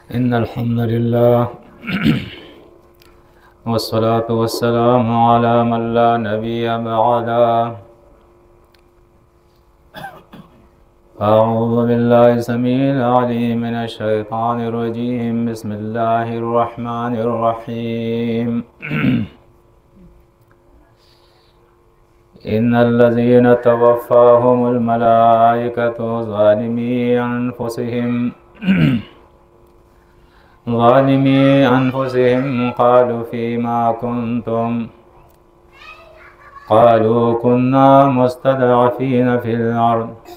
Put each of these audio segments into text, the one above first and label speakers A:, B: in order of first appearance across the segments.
A: इन्नल हम्दुलिल्लाह वस्सलातु वस्सलामु अला मन ला नबिय्य बअदा। अऊज़ु बिल्लाहि समीइल अलीम मिनश शैतानिर रजीम। बिस्मिल्लाहिर रहमानिर रहीम। इन्नल्लज़ीना तवफ़्फ़ाहुमुल मलाइकतु ज़ालिमी अनफुसिहिम क़ालू फ़ीमा कुन्तुम क़ालू कुन्ना मुस्तदअफ़ीन फ़िल अर्ज़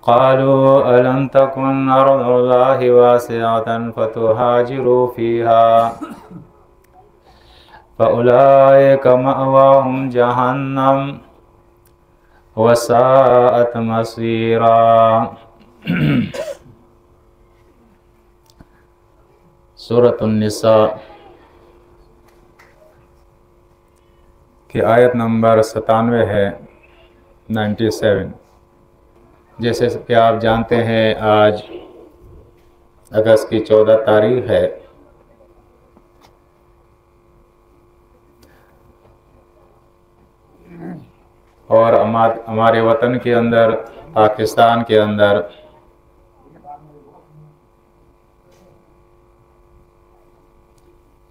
A: क़ालू अलम तकुन अर्ज़ुल्लाहि वासिअतन फ़तुहाजिरू फ़ीहा फ़उलाइका मअवाहुम जहन्नम वसाअत मसीरा। सूरतुन निसा की आयत नंबर 97 है, 97। जैसे कि आप जानते हैं आज अगस्त की 14 तारीख है और हमारे वतन के अंदर, पाकिस्तान के अंदर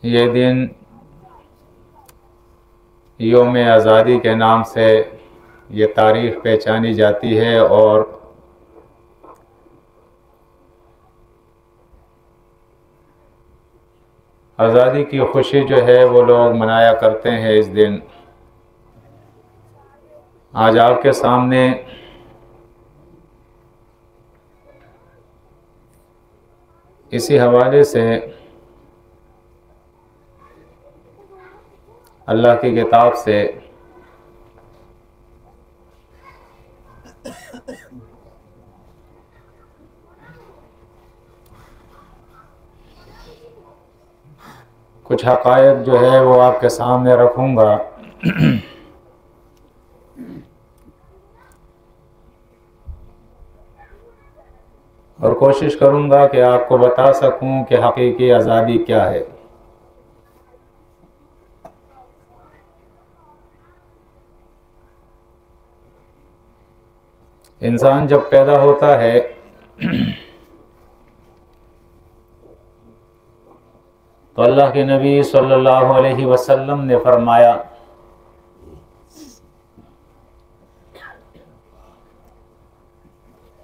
A: ये दिन यौम आज़ादी के नाम से ये तारीख पहचानी जाती है और आज़ादी की खुशी जो है वो लोग मनाया करते हैं इस दिन। आज आपके सामने इसी हवाले से अल्लाह की किताब से कुछ हक़ाइक़ जो है वो आपके सामने रखूँगा। और कोशिश करूँगा कि आपको बता सकूँ कि हकीकी आज़ादी क्या है। इंसान जब पैदा होता है तो अल्लाह के नबी सल्लल्लाहु अलैहि वसल्लम ने फरमाया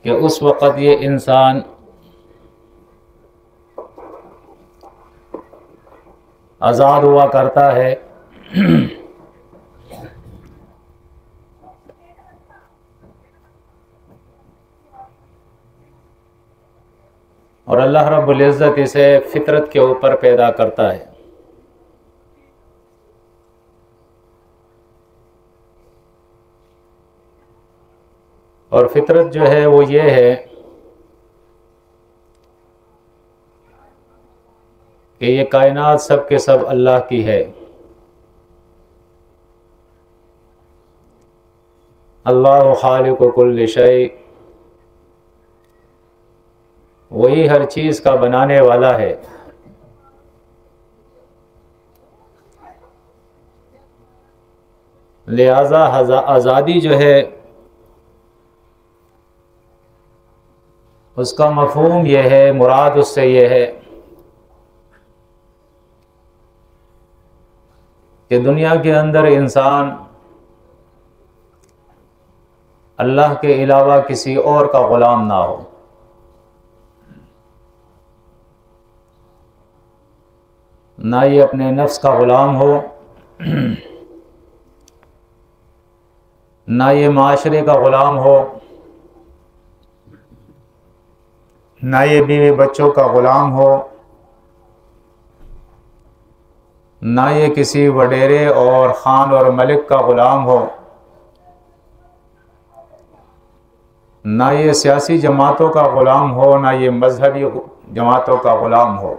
A: कि उस वक़्त ये इंसान आज़ाद हुआ करता है और अल्लाह रब्बुल इज़्ज़त इसे फितरत के ऊपर पैदा करता है। और फितरत जो है वो ये है कि ये कायनात सब के सब अल्लाह की है। अल्लाहु खालिक़ु कुल्लि शै, वही हर चीज़ का बनाने वाला है। लिहाजा आज़ादी जो है उसका मफ़हूम यह है, मुराद उससे यह है कि दुनिया के अंदर इंसान अल्लाह के अलावा किसी और का ग़ुलाम ना हो। ना ये अपने नफ्स का ग़ुलाम हो, ना ये माशरे का ग़ुलाम हो, ना ये बीवी बच्चों का ग़ुलाम हो, ना ये किसी वडेरे और ख़ान और मलिक का ग़ुलाम हो, ना ये सियासी जमातों का ग़ुलाम हो, ना ये मजहबी जमातों का ग़ुलाम हो,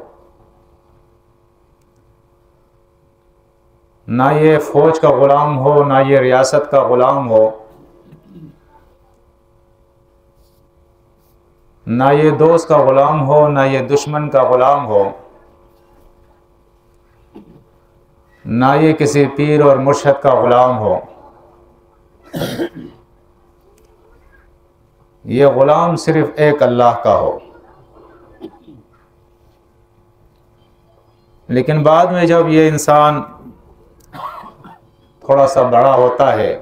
A: ना ये फ़ौज का ग़ुलाम हो, ना ये रियासत का ग़ुलाम हो। ना ये दोस्त का ग़ुलाम हो, ना ये दुश्मन का ग़ुलाम हो, ना ये किसी पीर और मुर्शद का ग़ुलाम हो। ये ग़ुलाम सिर्फ़ एक अल्लाह का हो। लेकिन बाद में जब ये इंसान थोड़ा सा बड़ा होता है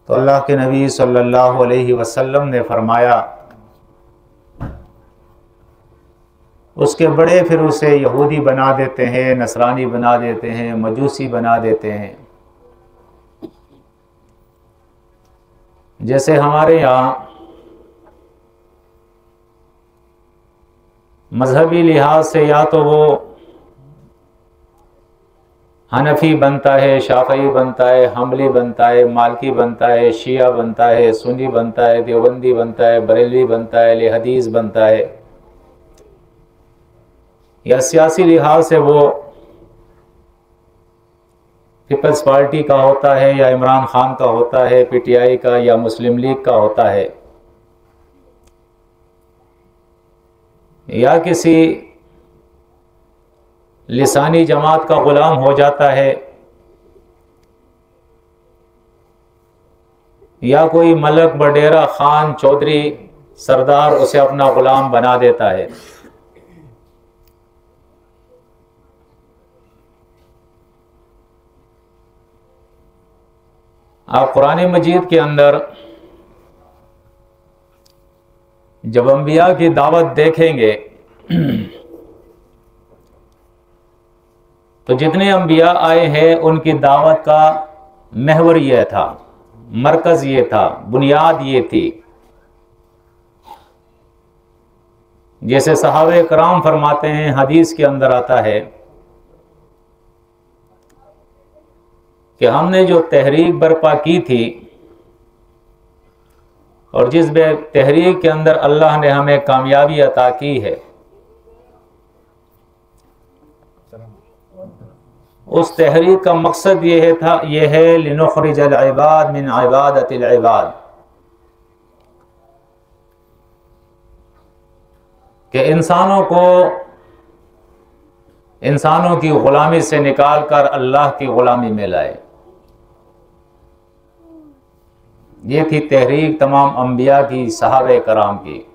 A: तो अल्लाह के नबी सल्लल्लाहु अलैहि वसल्लम ने फरमाया, उसके बड़े फिर उसे यहूदी बना देते हैं, नसरानी बना देते हैं, मजूसी बना देते हैं। जैसे हमारे यहाँ मजहबी लिहाज से या तो वो हनफी बनता है, शाफई बनता है, हम्बली बनता है, मालकी बनता है, शिया बनता है, सुन्नी बनता है, देवबंदी बनता है, बरेलवी बनता है, अहले हदीस बनता है, या सियासी लिहाज से वो पीपल्स पार्टी का होता है, या इमरान खान का होता है, पीटीआई का, या मुस्लिम लीग का होता है, या किसी लिसानी जमात का ग़ुलाम हो जाता है, या कोई मलक, बडेरा, खान, चौधरी, सरदार उसे अपना ग़ुलाम बना देता है। आप कुरान मजीद के अंदर जब अंबिया की दावत देखेंगे तो जितने अंबिया आए हैं उनकी दावत का महवर यह था, मरकज़ ये था, बुनियाद ये थी। जैसे सहाबे कराम फरमाते हैं, हदीस के अंदर आता है कि हमने जो तहरीक बर्पा की थी और जिस तहरीक के अंदर अल्लाह ने हमें कामयाबी अता की है, उस तहरीक का मकसद ये है लिनुखरिजल इबाद मिन इबादतिल इबाद, कि इंसानों की ग़ुलामी से निकाल कर अल्लाह की ग़ुलामी में लाए। ये थी तहरीक तमाम अंबिया की, सहाबे कराम की,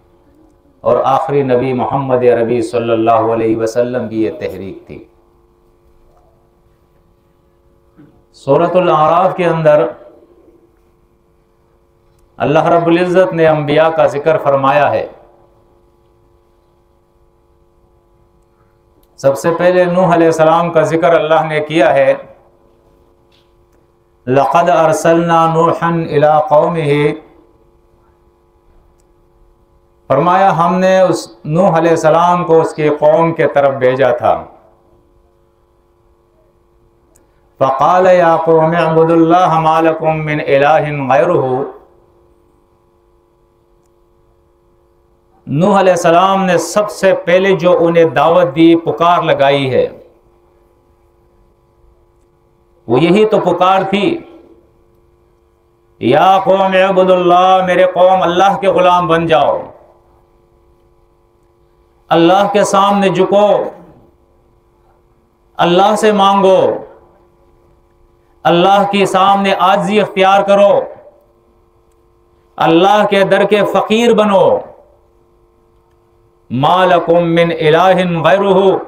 A: और आखिरी नबी मोहम्मद अरबी सल्लल्लाहु अलैहि वसल्लम की ये तहरीक थी। सूरतुल आराफ के अंदर अल्लाह रब्बुल इज़्ज़त ने अंबिया का जिक्र फरमाया है। सबसे पहले नूह अलैहिस्सलाम का जिक्र अल्लाह ने किया है, लक़द अरसलना नूहन इला कौमिही, फरमाया हमने उस नूह अलैहिस्सलाम को उसके कौम के तरफ भेजा था। फ़क़ाल या कौम अअ्बुदुल्लाह मा लकुम मिन इलाहिन गैरुहु, नूह अलैहिस्सलाम ने सबसे पहले जो उन्हें दावत दी, पुकार लगाई है, वो यही तो पुकार थी, या कौम अअ्बुदुल्लाह, मेरे कौम अल्लाह के ग़ुलाम बन जाओ, अल्लाह के सामने झुको, अल्लाह से मांगो, अल्लाह के सामने आजिज़ी इख्तियार करो, अल्लाह के दर के फ़कीर बनो। मा लकुम मिन इलाहिन गैरुहु,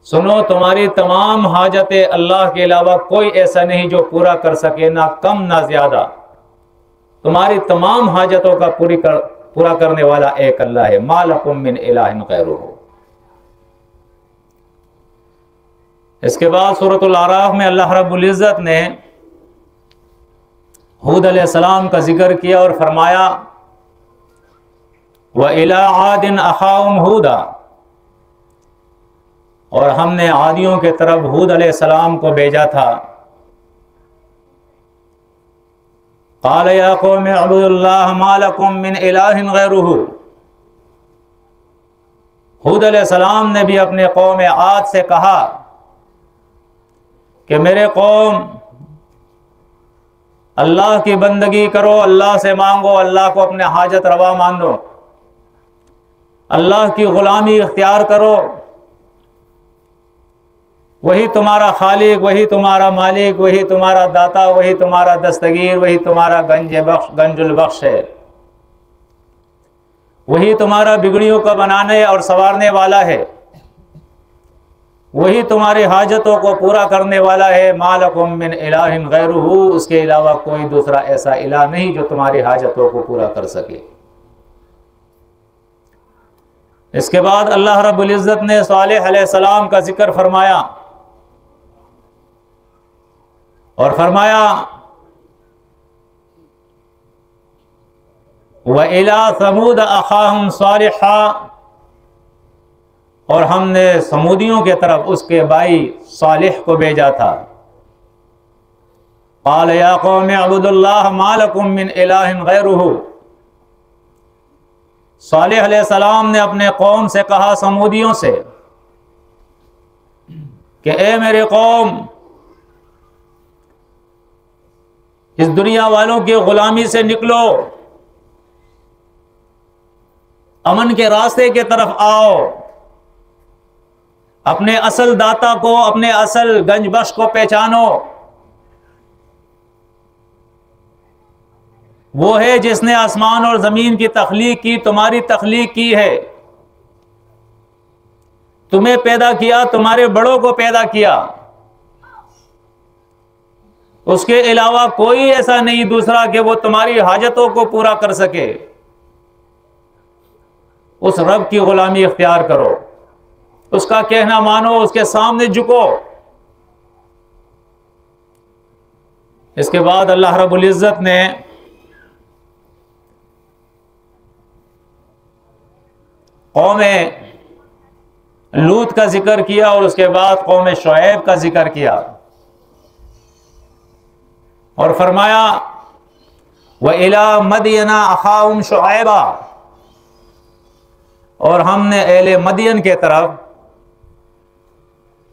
A: सुनो तुम्हारी तमाम हाजतें अल्लाह के अलावा कोई ऐसा नहीं जो पूरा कर सके, ना कम ना ज्यादा। तुम्हारी तमाम हाजतों का पूरा करने वाला एक अल्लाह है। मा लकुम मिन इलाहिन गैरुहु। इसके बाद सूरतुल आराफ में अल्लाह रब्बुल इज़्ज़त ने हूद अलैहिस्सलाम का जिक्र किया और फरमाया, व इला आदिन अखाहुम हूदा, और हमने आदियों के तरफ हूद अलैहिस्सलाम को भेजा था। क़ाल या कौम अअ्बुदुल्लाह मा लकुम मिन इलाहिन गैरुहु, हूद अलैहिस्सलाम ने भी अपने कौम आद से कहा कि मेरे कौम, अल्लाह की बंदगी करो, अल्लाह से मांगो, अल्लाह को अपने हाजत रवा मान लो, अल्लाह की गुलामी इख्तियार करो। वही तुम्हारा खालिक, वही तुम्हारा मालिक, वही तुम्हारा दाता, वही तुम्हारा दस्तगीर, वही तुम्हारा गंजुल बख्श है। वही तुम्हारा बिगड़ियों को बनाने और संवारने वाला है। वही तुम्हारी हाजतों को पूरा करने वाला है। मालकुम मिन इलाहिन गैरुहु, उसके अलावा कोई दूसरा ऐसा इलाह नहीं जो तुम्हारी हाजतों को पूरा कर सके। इसके बाद अल्लाह रब्बुल इज़्ज़त ने सालेह अलैहिस्सलाम का जिक्र फरमाया और फरमाया व इला समूद अखाहुम सालिहा, और हमने समूदियों के तरफ उसके भाई सालिह को भेजा था। क़ाल या क़ौम अब्दुल्लाह मा लकुम मिन इलाहिन गैरुहु, सालिह अलैहिस्सलाम ने अपने कौम से कहा, समूदियों से, कि ए मेरे कौम, इस दुनिया वालों की गुलामी से निकलो, अमन के रास्ते की तरफ आओ, अपने असल दाता को, अपने असल गंजबख्श को पहचानो। वो है जिसने आसमान और जमीन की तख्लीक की, तुम्हारी तख्लीक की है, तुम्हें पैदा किया, तुम्हारे बड़ों को पैदा किया। उसके अलावा कोई ऐसा नहीं दूसरा कि वो तुम्हारी हाजतों को पूरा कर सके। उस रब की गुलामी इख्तियार करो, उसका कहना मानो, उसके सामने झुको। इसके बाद अल्लाह रब्बुल इज़्ज़त ने कौम लूत का जिक्र किया और उसके बाद कौम शुएब का जिक्र किया और फरमाया व इला मदियना अखाहुम शुएबा, और हमने अहले मदियन के तरफ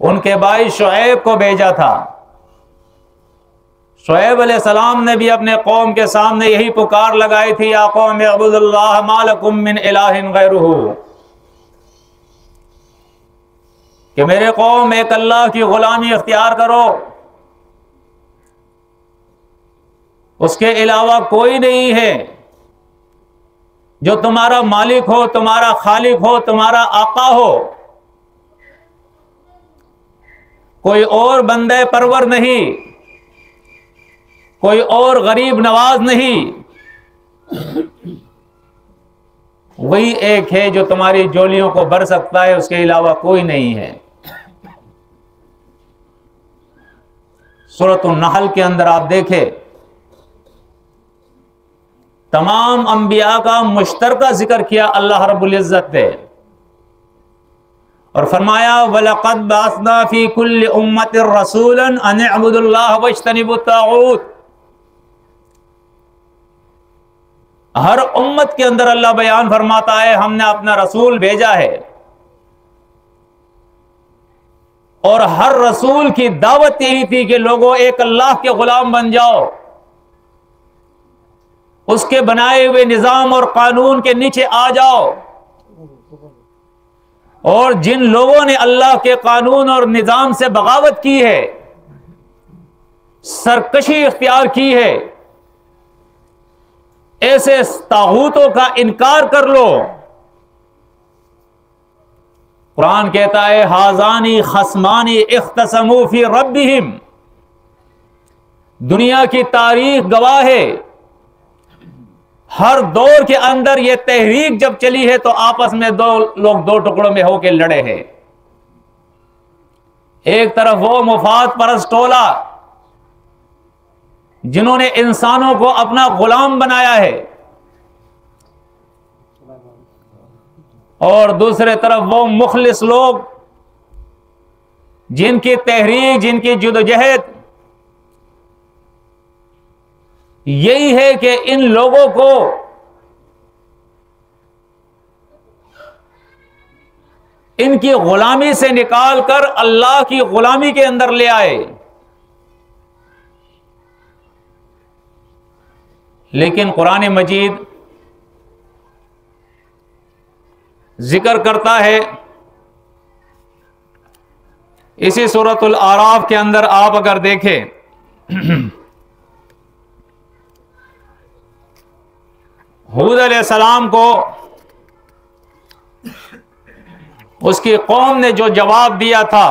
A: उनके भाई शुएब को भेजा था। शुएब अलैहिस्सलाम ने भी अपने कौम के सामने यही पुकार लगाई थी, या कौम अब्दुल्लाह मा लकुम मिन इलाहिन गैरुहु, कि मेरे कौम, एक अल्लाह की गुलामी इख्तियार करो, उसके अलावा कोई नहीं है जो तुम्हारा मालिक हो, तुम्हारा खालिक हो, तुम्हारा आका हो। कोई और बंदे परवर नहीं, कोई और गरीब नवाज नहीं, वही एक है जो तुम्हारी झोलियों को भर सकता है, उसके अलावा कोई नहीं है। सूरत नहल के अंदर आप देखें, तमाम अंबिया का मुश्तरका जिक्र किया अल्लाह रब्बुल इज़्ज़त ने और फरमाया वलक़द बअसना फी कुल्लि उम्मतिर रसूलन अन अ'बुदुल्लाह वज्तनिबुत ताग़ूत। हर उम्मत के अंदर अल्लाह बयान फरमाता है, हमने अपना रसूल भेजा है और हर रसूल की दावत यही थी कि लोगों, एक अल्लाह के गुलाम बन जाओ, उसके बनाए हुए निजाम और कानून के नीचे आ जाओ। और जिन लोगों ने अल्लाह के कानून और निजाम से बगावत की है, सरकशी इख्तियार की है, ऐसे तागूतों का इनकार कर लो। कुरान कहता है हाजानी खस्मानी इख्तसमू फी रब्बिहिम, दुनिया की तारीख गवाह है, हर दौर के अंदर यह तहरीक जब चली है तो आपस में दो लोग दो टुकड़ों में होकर लड़े हैं। एक तरफ वो मुफाद परस्त टोला जिन्होंने इंसानों को अपना गुलाम बनाया है, और दूसरे तरफ वो मुखलिस लोग जिनकी तहरीक, जिनकी जुदोजहद यही है कि इन लोगों को इनकी गुलामी से निकालकर अल्लाह की गुलामी के अंदर ले आए। लेकिन कुरान मजीद जिक्र करता है, इसी सूरतुल आराफ के अंदर आप अगर देखें, हूद अलैहिस्सलाम को उसकी कौम ने जो जवाब दिया था,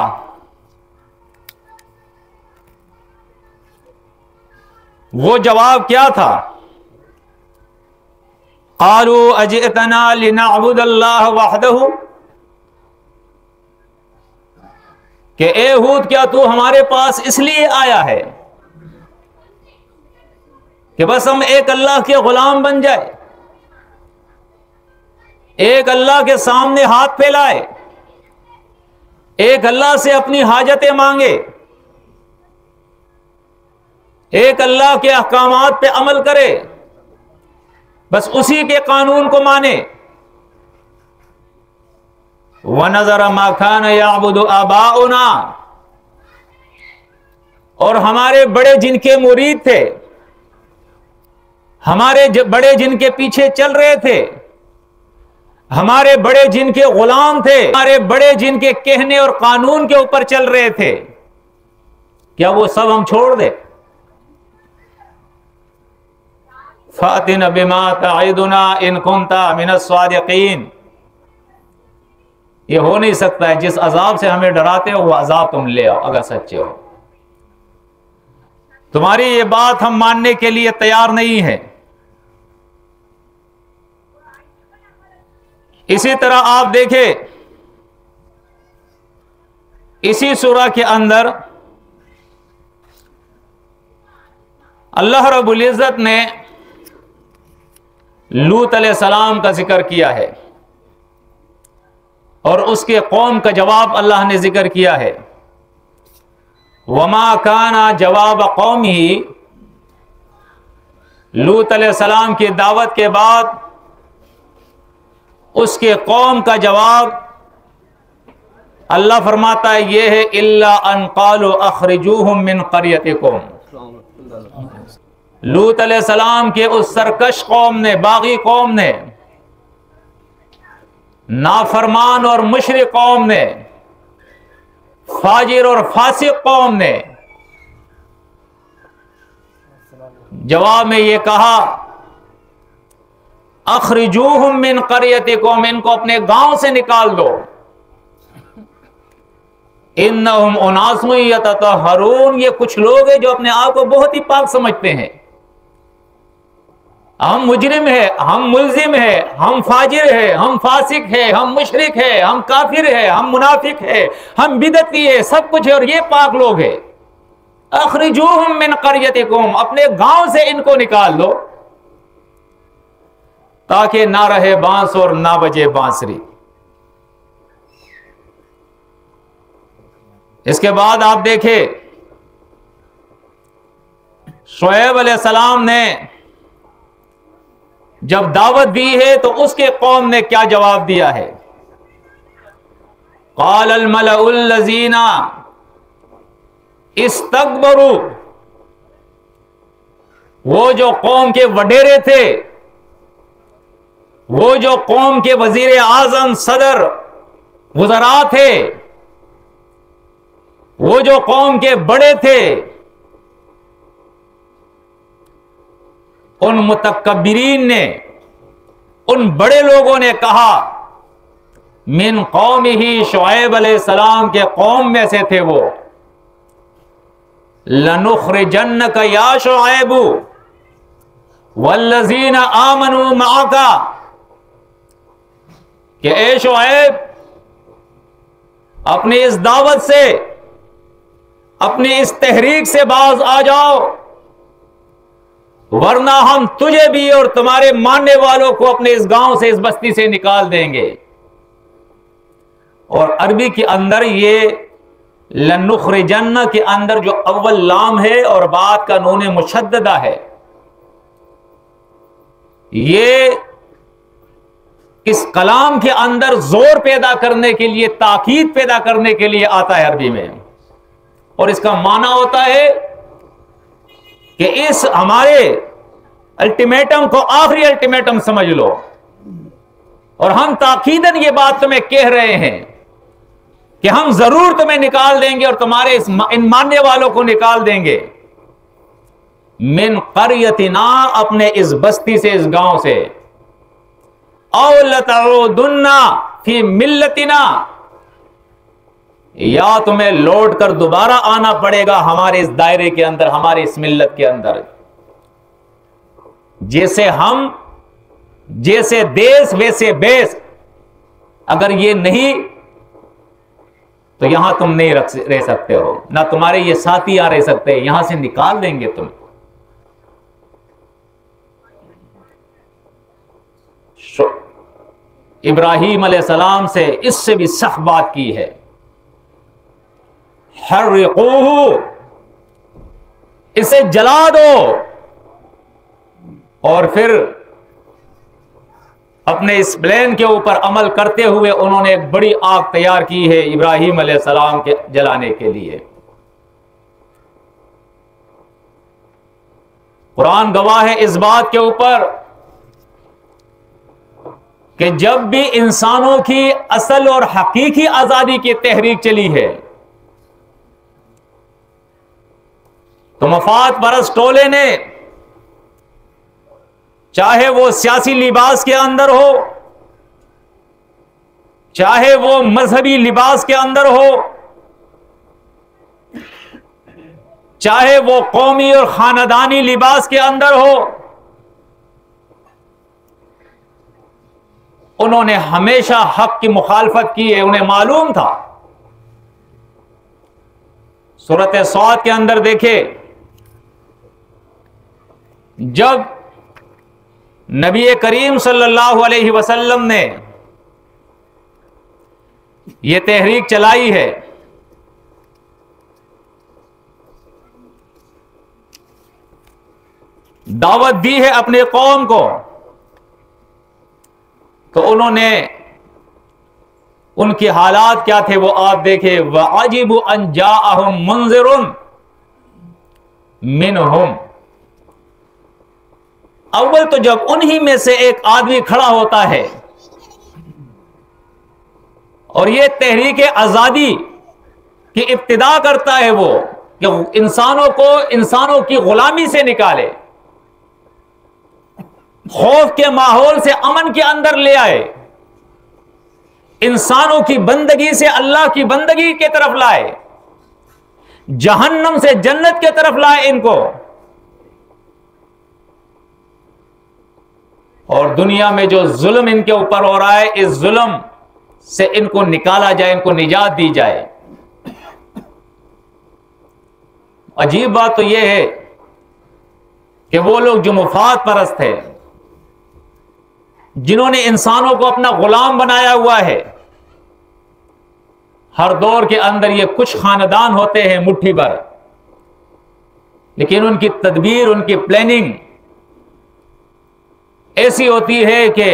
A: वो जवाब क्या था? क़ालू अजितना लिनअबुदल्लाह वहदहू, कि ए हूद, क्या तू हमारे पास इसलिए आया है कि बस हम एक अल्लाह के गुलाम बन जाए, एक अल्लाह के सामने हाथ फैलाए, एक अल्लाह से अपनी हाजतें मांगे, एक अल्लाह के अहकामात पे अमल करे, बस उसी के कानून को माने। वनज़र मा कान याबुदु आबाउना, और हमारे बड़े जिनके मुरीद थे, हमारे बड़े जिनके पीछे चल रहे थे, हमारे बड़े जिनके गुलाम थे, हमारे बड़े जिनके कहने और कानून के ऊपर चल रहे थे, क्या वो सब हम छोड़ दे? फातिना बिमा तईदुना इन कुंता मिनस सादिकीन, ये हो नहीं सकता है, जिस अजाब से हमें डराते हो वो अजाब तुम ले आओ अगर सच्चे हो। तुम्हारी ये बात हम मानने के लिए तैयार नहीं है। इसी तरह आप देखें, इसी सूरा के अंदर अल्लाह रब्बुल इज़्ज़त ने लूत अलैहिस्सलाम का जिक्र किया है और उसके कौम का जवाब अल्लाह ने जिक्र किया है। वमा काना जवाब कौमी, लूत अलैहिस्सलाम की दावत के बाद उसके कौम का जवाब अल्लाह फरमाता है ये है, इल्ला अन क़ालू अखरिजूहुम मिन क़रियतिकुम। लूत अलैहिस्सलाम के उस सरकश कौम ने, बागी कौम ने, नाफरमान और मुशरिक कौम ने, फाजिर और फासिक कौम ने जवाब में ये कहा, अखरिजूहुम मिन क़रियतिकुम, इनको अपने गांव से निकाल दो। इन्नहुम उनासुन यततहरून, ये कुछ लोग हैं जो अपने आप को बहुत ही पाक समझते हैं। हम मुजरिम है, हम मुल्जिम है, हम फाजिर है, हम फासिक है, हम मुशरिक है, हम काफिर है, हम मुनाफिक है, हम बिदती है, सब कुछ है, और ये पाक लोग है। अखरिजूहुम मिन क़रियतिकुम, अपने गांव से इनको निकाल दो ताकि ना रहे बांस और ना बजे बांसुरी। इसके बाद आप देखें, शुएब अलैहिस्सलाम ने जब दावत दी है तो उसके कौम ने क्या जवाब दिया है? क़ाल अल मलउल लज़ीना इस्तकबरू, वो जो कौम के वडेरे थे, वो जो कौम के वजीर आजम, सदर, वज़रा थे, वो जो कौम के बड़े थे, उन मुतकब्बिरीन ने, उन बड़े लोगों ने कहा, मिन कौमिही, शुएब अलैहिस्सलाम के कौम में से थे वो, लनुखरिजन्नका या शुएबु वल्लज़ीना आमनू मअका, कि ए शुएब, अपनी इस दावत से, अपनी इस तहरीक से बाज आ जाओ, वरना हम तुझे भी और तुम्हारे मानने वालों को अपने इस गांव से, इस बस्ती से निकाल देंगे। और अरबी के अंदर ये लनुखरिजन्ना के अंदर जो अव्वल लाम है और बाद का नून मुशद्ददा है, ये इस कलाम के अंदर जोर पैदा करने के लिए, ताकीद पैदा करने के लिए आता है अरबी में। और इसका माना होता है कि इस हमारे अल्टीमेटम को आखिरी अल्टीमेटम समझ लो। और हम ताकीदन ये बात तुम्हें कह रहे हैं कि हम जरूर तुम्हें निकाल देंगे और तुम्हारे इन मानने वालों को निकाल देंगे। मिन क़रयतिना, अपने इस बस्ती से, इस गांव से। औ लतऊदुन्ना फी मिल्लतिना, या तुम्हें लौट कर दोबारा आना पड़ेगा हमारे इस दायरे के अंदर, हमारी इस मिल्लत के अंदर। जैसे देश वैसे बेस। अगर ये नहीं तो यहां तुम नहीं रह सकते हो, ना तुम्हारे ये साथी यहां रह सकते, यहां से निकाल देंगे तुम। इब्राहीम अलैहिस्सलाम से इससे भी सख्त बात की है। हर्रिकूहु, इसे जला दो। और फिर अपने इस प्लान के ऊपर अमल करते हुए उन्होंने एक बड़ी आग तैयार की है इब्राहीम अलैहिस्सलाम के जलाने के लिए। कुरान गवाह है इस बात के ऊपर कि जब भी इंसानों की असल और हकीकी आजादी की तहरीक चली है तो मफाद परस्त टोले ने, चाहे वो सियासी लिबास के अंदर हो, चाहे वो मजहबी लिबास के अंदर हो, चाहे वो कौमी और खानदानी लिबास के अंदर हो, उन्होंने हमेशा हक की मुखालफत की है। उन्हें मालूम था। सूरत सौद के अंदर देखे, जब नबी करीम सल्लल्लाहु अलैहि वसल्लम ने यह तहरीक चलाई है, दावत दी है अपने कौम को, तो उन्होंने, उनके हालात क्या थे वो आप देखे। वअजिबु अन जाअहुम मुंज़िरुन मिनहुम, अव्वल तो जब उन्हीं में से एक आदमी खड़ा होता है और ये तहरीक आजादी की इब्तिदा करता है, वो कि इंसानों को इंसानों की गुलामी से निकाले, खौफ के माहौल से अमन के अंदर ले आए, इंसानों की बंदगी से अल्लाह की बंदगी की तरफ लाए, जहन्नम से जन्नत की तरफ लाए इनको, और दुनिया में जो जुल्म इनके ऊपर हो रहा है इस जुल्म से इनको निकाला जाए, इनको निजात दी जाए। अजीब बात तो यह है कि वो लोग जो मुफाद परस्त है, जिन्होंने इंसानों को अपना गुलाम बनाया हुआ है, हर दौर के अंदर ये कुछ खानदान होते हैं मुट्ठी भर, लेकिन उनकी तदबीर, उनकी प्लानिंग ऐसी होती है कि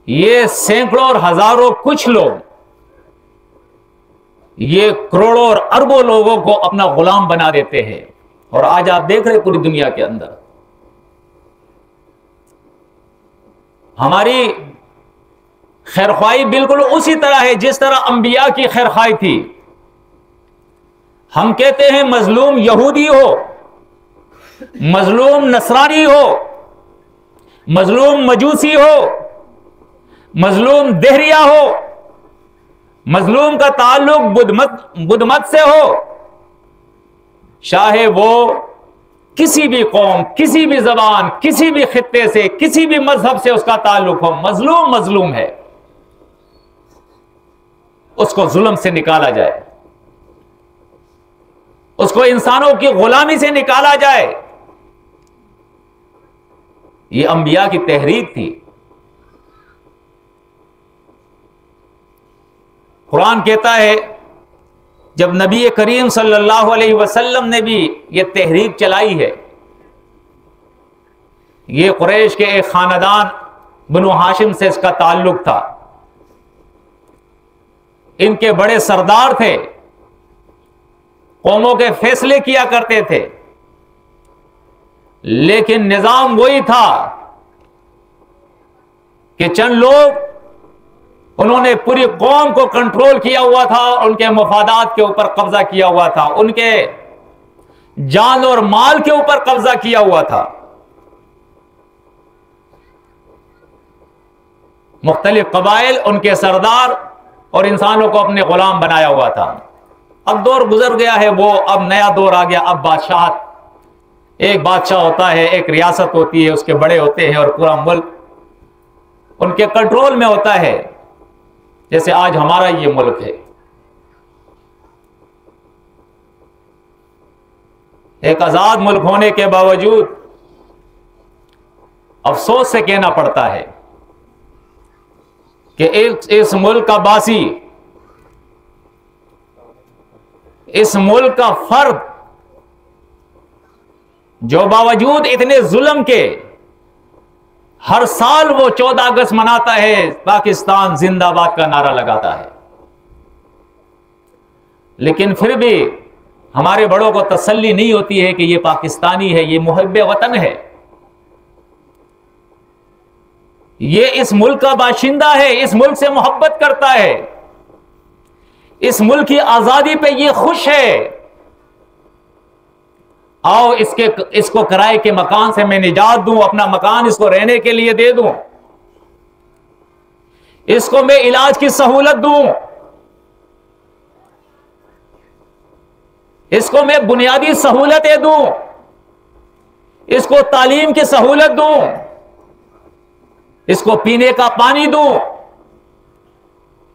A: ये सैकड़ों और हजारों कुछ लोग, ये करोड़ों और अरबों लोगों को अपना गुलाम बना देते हैं। और आज आप देख रहे पूरी दुनिया के अंदर हमारी खैरख्वाही बिल्कुल उसी तरह है जिस तरह अंबिया की खैरख्वाही थी। हम कहते हैं मजलूम यहूदी हो, मजलूम नसरानी हो, मजलूम मजूसी हो, मजलूम देहरिया हो, मजलूम का ताल्लुक बुद्धमत से हो, चाहे वो किसी भी कौम, किसी भी जबान, किसी भी खित्ते से, किसी भी मजहब से उसका ताल्लुक हो, मजलूम मजलूम है, उसको जुल्म से निकाला जाए, उसको इंसानों की गुलामी से निकाला जाए। ये अंबिया की तहरीक थी। कुरान कहता है जब नबी करीम सल्लल्लाहु अलैहि वसल्लम ने भी ये तहरीक चलाई है, ये कुरैश के एक खानदान बनु हाशिम से इसका ताल्लुक था, इनके बड़े सरदार थे, कौमों के फैसले किया करते थे, लेकिन निजाम वही था कि चंद लोग, उन्होंने पूरी कौम को कंट्रोल किया हुआ था, उनके मफादात के ऊपर कब्जा किया हुआ था, उनके जान और माल के ऊपर कब्जा किया हुआ था। मुख्तलिफ कबाइल, उनके सरदार और इंसानों को अपने गुलाम बनाया हुआ था। अब दौर गुजर गया है वो, अब नया दौर आ गया। अब बादशाह, एक बादशाह होता है, एक रियासत होती है, उसके बड़े होते हैं और पूरा मुल्क उनके कंट्रोल में होता है, जैसे आज हमारा ये मुल्क है। एक आजाद मुल्क होने के बावजूद अफसोस से कहना पड़ता है कि इस मुल्क का बासी, इस मुल्क का फर्द, जो बावजूद इतने जुल्म के हर साल वो 14 अगस्त मनाता है, पाकिस्तान जिंदाबाद का नारा लगाता है, लेकिन फिर भी हमारे बड़ों को तसल्ली नहीं होती है कि ये पाकिस्तानी है, ये मुहब्बे वतन है, ये इस मुल्क का बाशिंदा है, इस मुल्क से मोहब्बत करता है, इस मुल्क की आजादी पे ये खुश है। आओ इसको किराए के मकान से मैं निजात दूं, अपना मकान इसको रहने के लिए दे दूं, इसको मैं इलाज की सहूलत दूं, इसको मैं बुनियादी सहूलतें दूं, इसको तालीम की सहूलत दूं, इसको पीने का पानी दूं,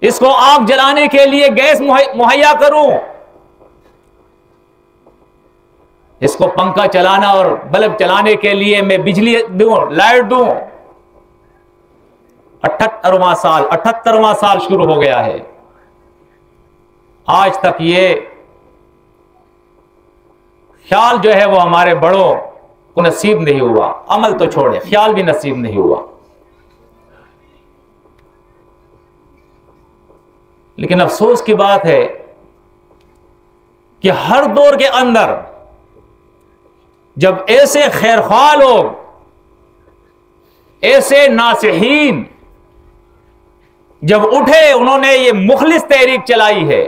A: इसको आग जलाने के लिए गैस मुहैया करूं, इसको पंखा चलाना और बल्ब चलाने के लिए मैं बिजली दूं, लाइट दूं। 78वां साल शुरू हो गया है, आज तक ये ख्याल जो है वो हमारे बड़ों को नसीब नहीं हुआ। अमल तो छोड़े, ख्याल भी नसीब नहीं हुआ। लेकिन अफसोस की बात है कि हर दौर के अंदर जब ऐसे खैरख्वाह लोग, ऐसे नासिहीन जब उठे, उन्होंने ये मुखलिस तहरीक चलाई है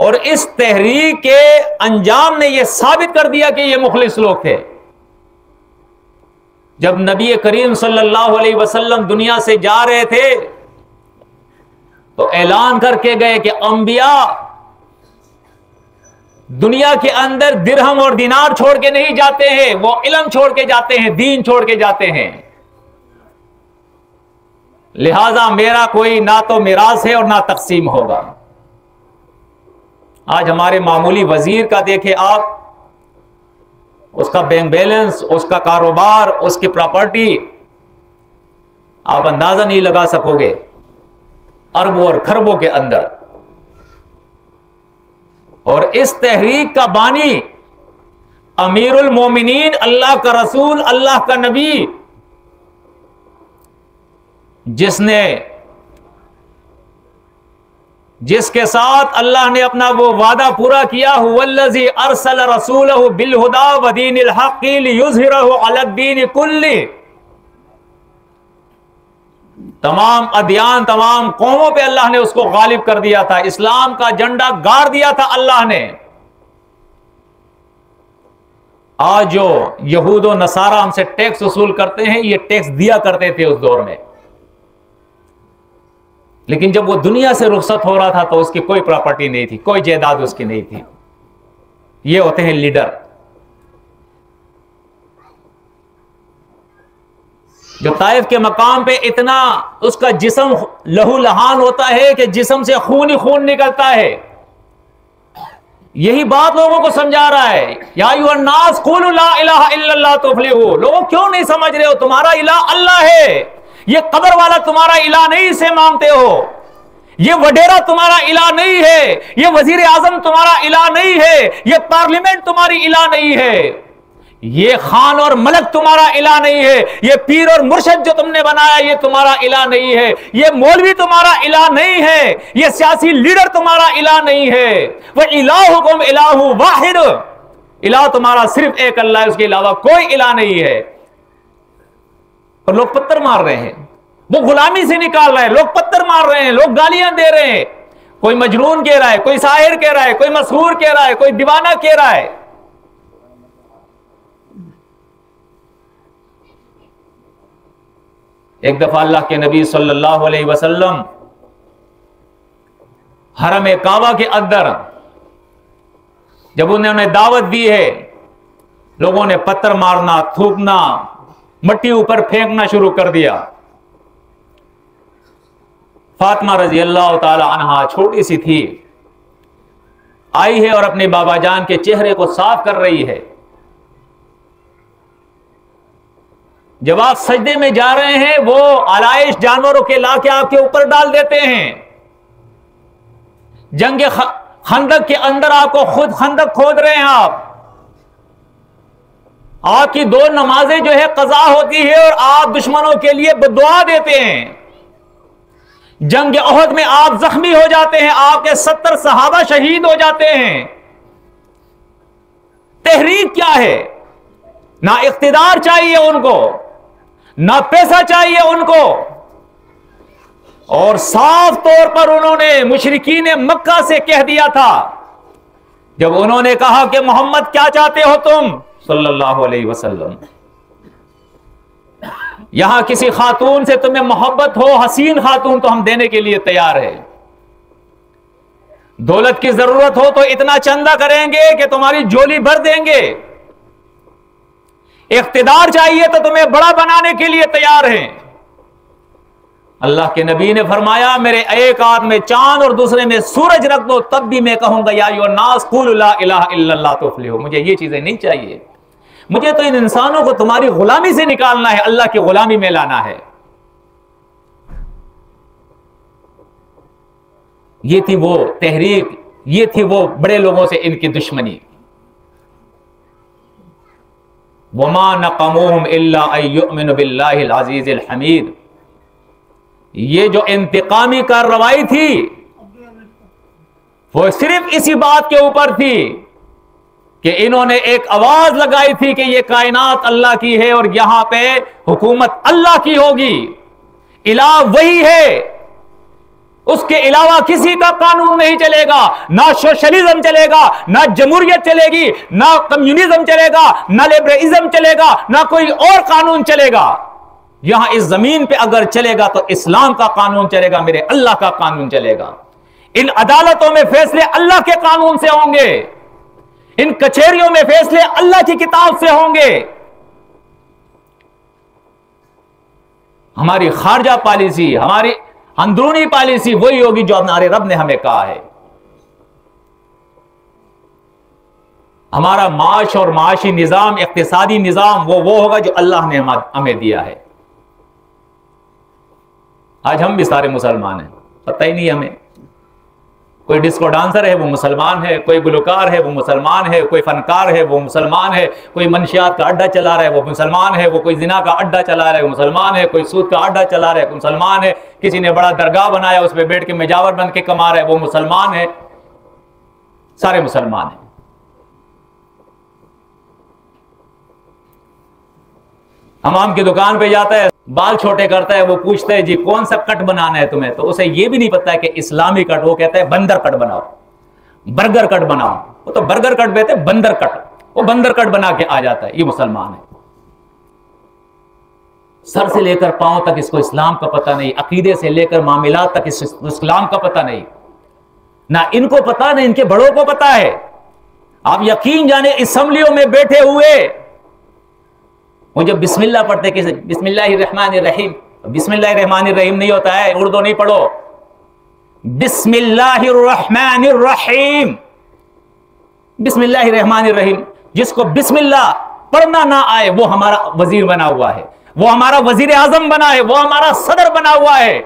A: और इस तहरीक के अंजाम ने यह साबित कर दिया कि ये मुखलिस लोग थे। जब नबी करीम सल्लल्लाहु अलैहि वसल्लम दुनिया से जा रहे थे तो ऐलान करके गए कि अंबिया दुनिया के अंदर दिरहम और दिनार छोड़ के नहीं जाते हैं, वो इल्म छोड़ के जाते हैं, दीन छोड़ के जाते हैं। लिहाजा मेरा कोई ना तो मिरास है और ना तकसीम होगा। आज हमारे मामूली वजीर का देखे आप, उसका बैंक बैलेंस, उसका कारोबार, उसकी प्रॉपर्टी आप अंदाजा नहीं लगा सकोगे, अरबों और खरबों के अंदर। और इस तहरीक का बानी अमीरुल मोमिनीन, अल्लाह का रसूल, अल्लाह का नबी, जिसके साथ अल्लाह ने अपना वो वादा पूरा किया, हुवल्लज़ी अरसल रसूलहु बिलहुदा व दीनिल हक़्क़ि लियुज़हिरहु अलद्दीन कुल्ली। तमाम अदियान, तमाम कौमों पे अल्लाह ने उसको गालिब कर दिया था, इस्लाम का झंडा गाड़ दिया था अल्लाह ने। आज जो यहूद और नसारा हमसे टैक्स वसूल करते हैं, ये टैक्स दिया करते थे उस दौर में, लेकिन जब वो दुनिया से रुखसत हो रहा था तो उसकी कोई प्रॉपर्टी नहीं थी, कोई जायदाद उसकी नहीं थी। ये होते हैं लीडर, जो ताइफ के मकाम पे इतना उसका जिस्म लहू लहान होता है कि जिस्म से खून ही खून निकलता है। यही बात लोगों को समझा रहा है, या अय्युहन्नास क़ूलू ला इलाहा इल्लल्लाह तुफ़्लिहू। लोगों क्यों नहीं समझ रहे हो? तुम्हारा इलाह अल्लाह है, ये कब्र वाला तुम्हारा इलाह नहीं, इसे मानते हो। ये वडेरा तुम्हारा इलाह नहीं है, ये वजीर आजम तुम्हारा इलाह नहीं है, ये पार्लियामेंट तुम्हारी इलाह नहीं है, ये खान और मलक तुम्हारा इलाह नहीं है, ये पीर और मुर्शिद जो तुमने बनाया ये तुम्हारा इलाह नहीं है, ये मौलवी तुम्हारा इलाह नहीं है, ये सियासी लीडर तुम्हारा इलाह नहीं है। वह इलाहुकुम इलाहु वाहिद, इलाह तुम्हारा सिर्फ एक अल्लाह है, उसके अलावा कोई इलाह नहीं है। और लोग पत्थर मार रहे हैं, वो गुलामी से निकाल रहे हैं, लोग पत्थर मार रहे हैं, लोग गालियां दे रहे हैं। कोई मजनून कह रहा है, कोई शायर कह रहा है, कोई मशहूर कह रहा है, कोई दीवाना कह रहा है। एक दफा अल्लाह के नबी सल्लल्लाहु अलैहि वसल्लम हरम काबा के अंदर जब उन्होंने दावत दी है, लोगों ने पत्थर मारना, थूकना, मिट्टी ऊपर फेंकना शुरू कर दिया। फातिमा रजी अल्लाह ताला अन्हा छोटी सी थी, आई है और अपने बाबा जान के चेहरे को साफ कर रही है। जब आप सजदे में जा रहे हैं, वो आलाइश जानवरों के लाके आपके ऊपर डाल देते हैं। जंगे खंदक के अंदर आपको खुद खंदक खोद रहे हैं। आपकी 2 नमाजें जो है कज़ा होती है और आप दुश्मनों के लिए बदुआ देते हैं। जंग ओहद में आप जख्मी हो जाते हैं, आपके 70 सहाबा शहीद हो जाते हैं। तहरीक क्या है? ना इख्तिदार चाहिए उनको, ना पैसा चाहिए उनको, और साफ तौर पर उन्होंने मुशरिकीन मक्का से कह दिया था, जब उन्होंने कहा कि मोहम्मद क्या चाहते हो तुम सल्लल्लाहु अलैहि वसल्लम, यहां किसी खातून से तुम्हें मोहब्बत हो, हसीन खातून, तो हम देने के लिए तैयार है। दौलत की जरूरत हो तो इतना चंदा करेंगे कि तुम्हारी झोली भर देंगे। इख्तिदार चाहिए तो तुम्हें बड़ा बनाने के लिए तैयार हैं। अल्लाह के नबी ने फरमाया, मेरे एक हाथ में चांद और दूसरे में सूरज रख दो, तब भी मैं कहूंगा या अय्युहन्नास क़ूलू ला इलाहा इल्लल्लाह तुफ़्लिहू। मुझे ये चीजें नहीं चाहिए, मुझे तो इन इंसानों को तुम्हारी गुलामी से निकालना है, अल्लाह की गुलामी में लाना है। ये थी वो तहरीक, ये थी वो बड़े लोगों से इनकी दुश्मनी। वमा नक़मूहुम इल्ला अय्युमिनु बिल्लाहिल अज़ीज़िल हमीद। ये जो इंतकामी कार्रवाई थी वो सिर्फ इसी बात के ऊपर थी कि इन्होंने एक आवाज लगाई थी कि ये कायनात अल्लाह की है और यहां पे हुकूमत अल्लाह की होगी, इलाह वही है, उसके अलावा किसी का कानून नहीं चलेगा। ना सोशलिज्म चलेगा, ना जमहूरियत चलेगी, ना कम्युनिज्म चलेगा, ना लिबरलिज्म चलेगा, ना कोई और कानून चलेगा। यहां इस जमीन पे अगर चलेगा तो इस्लाम का कानून चलेगा, मेरे अल्लाह का कानून चलेगा। इन अदालतों में फैसले अल्लाह के कानून से होंगे, इन कचहरियों में फैसले अल्लाह की किताब से होंगे। हमारी खारजा पॉलिसी, हमारी अंदरूनी पॉलिसी वही होगी जो हमारे रब ने हमें कहा है। हमारा माश और माशी निजाम, इक्तिसादी निजाम वो होगा जो अल्लाह ने हमें दिया है। आज हम भी सारे मुसलमान हैं, पता ही नहीं हमें। कोई डिस्को डांसर है वो मुसलमान है, कोई गुलकार है वो मुसलमान है, कोई फनकार है वो मुसलमान है, कोई मंशियात का अड्डा चला रहा है वो मुसलमान है, वो कोई जिना का अड्डा चला रहा है वो मुसलमान है, कोई सूद का अड्डा चला रहा है वो मुसलमान है, किसी ने बड़ा दरगाह बनाया उस पर बैठ के मेजावर बन के कमा रहा है वो मुसलमान है। सारे मुसलमान हैं। हमाम की दुकान पे जाता है, बाल छोटे करता है, वो पूछता है जी कौन सा कट बनाना है तुम्हें, तो उसे ये भी नहीं पता है कि इस्लामी कट, वो कहता है बंदर कट बनाओ, बर्गर कट बनाओ। वो तो बर्गर कट देते, बंदर कट, वो बंदर कट बना के आ जाता है। ये मुसलमान है। सर से लेकर पांव तक इसको इस्लाम का पता नहीं, अकीदे से लेकर मामलात तक इस्लाम का पता नहीं, ना इनको पता ना इनके बड़ों को पता है। आप यकीन जाने असेंबलियों में बैठे हुए वो जब बिस्मिल्लाह पढ़ते कि बिस्मिल्लाहिर्रहमानिर्रहीम, बिस्मिल्लाहिर्रहमानिर्रहीम नहीं होता है, उर्दू नहीं पढ़ो, बिस्मिल्लाहिर्रहमानिर्रहीम, बिस्मिल्लाहिर्रहमानिर्रहीम। जिसको बिस्मिल्लाह पढ़ना ना आए वो हमारा वजीर बना हुआ है, वो हमारा वजीर आजम बना है, वो हमारा सदर बना हुआ है।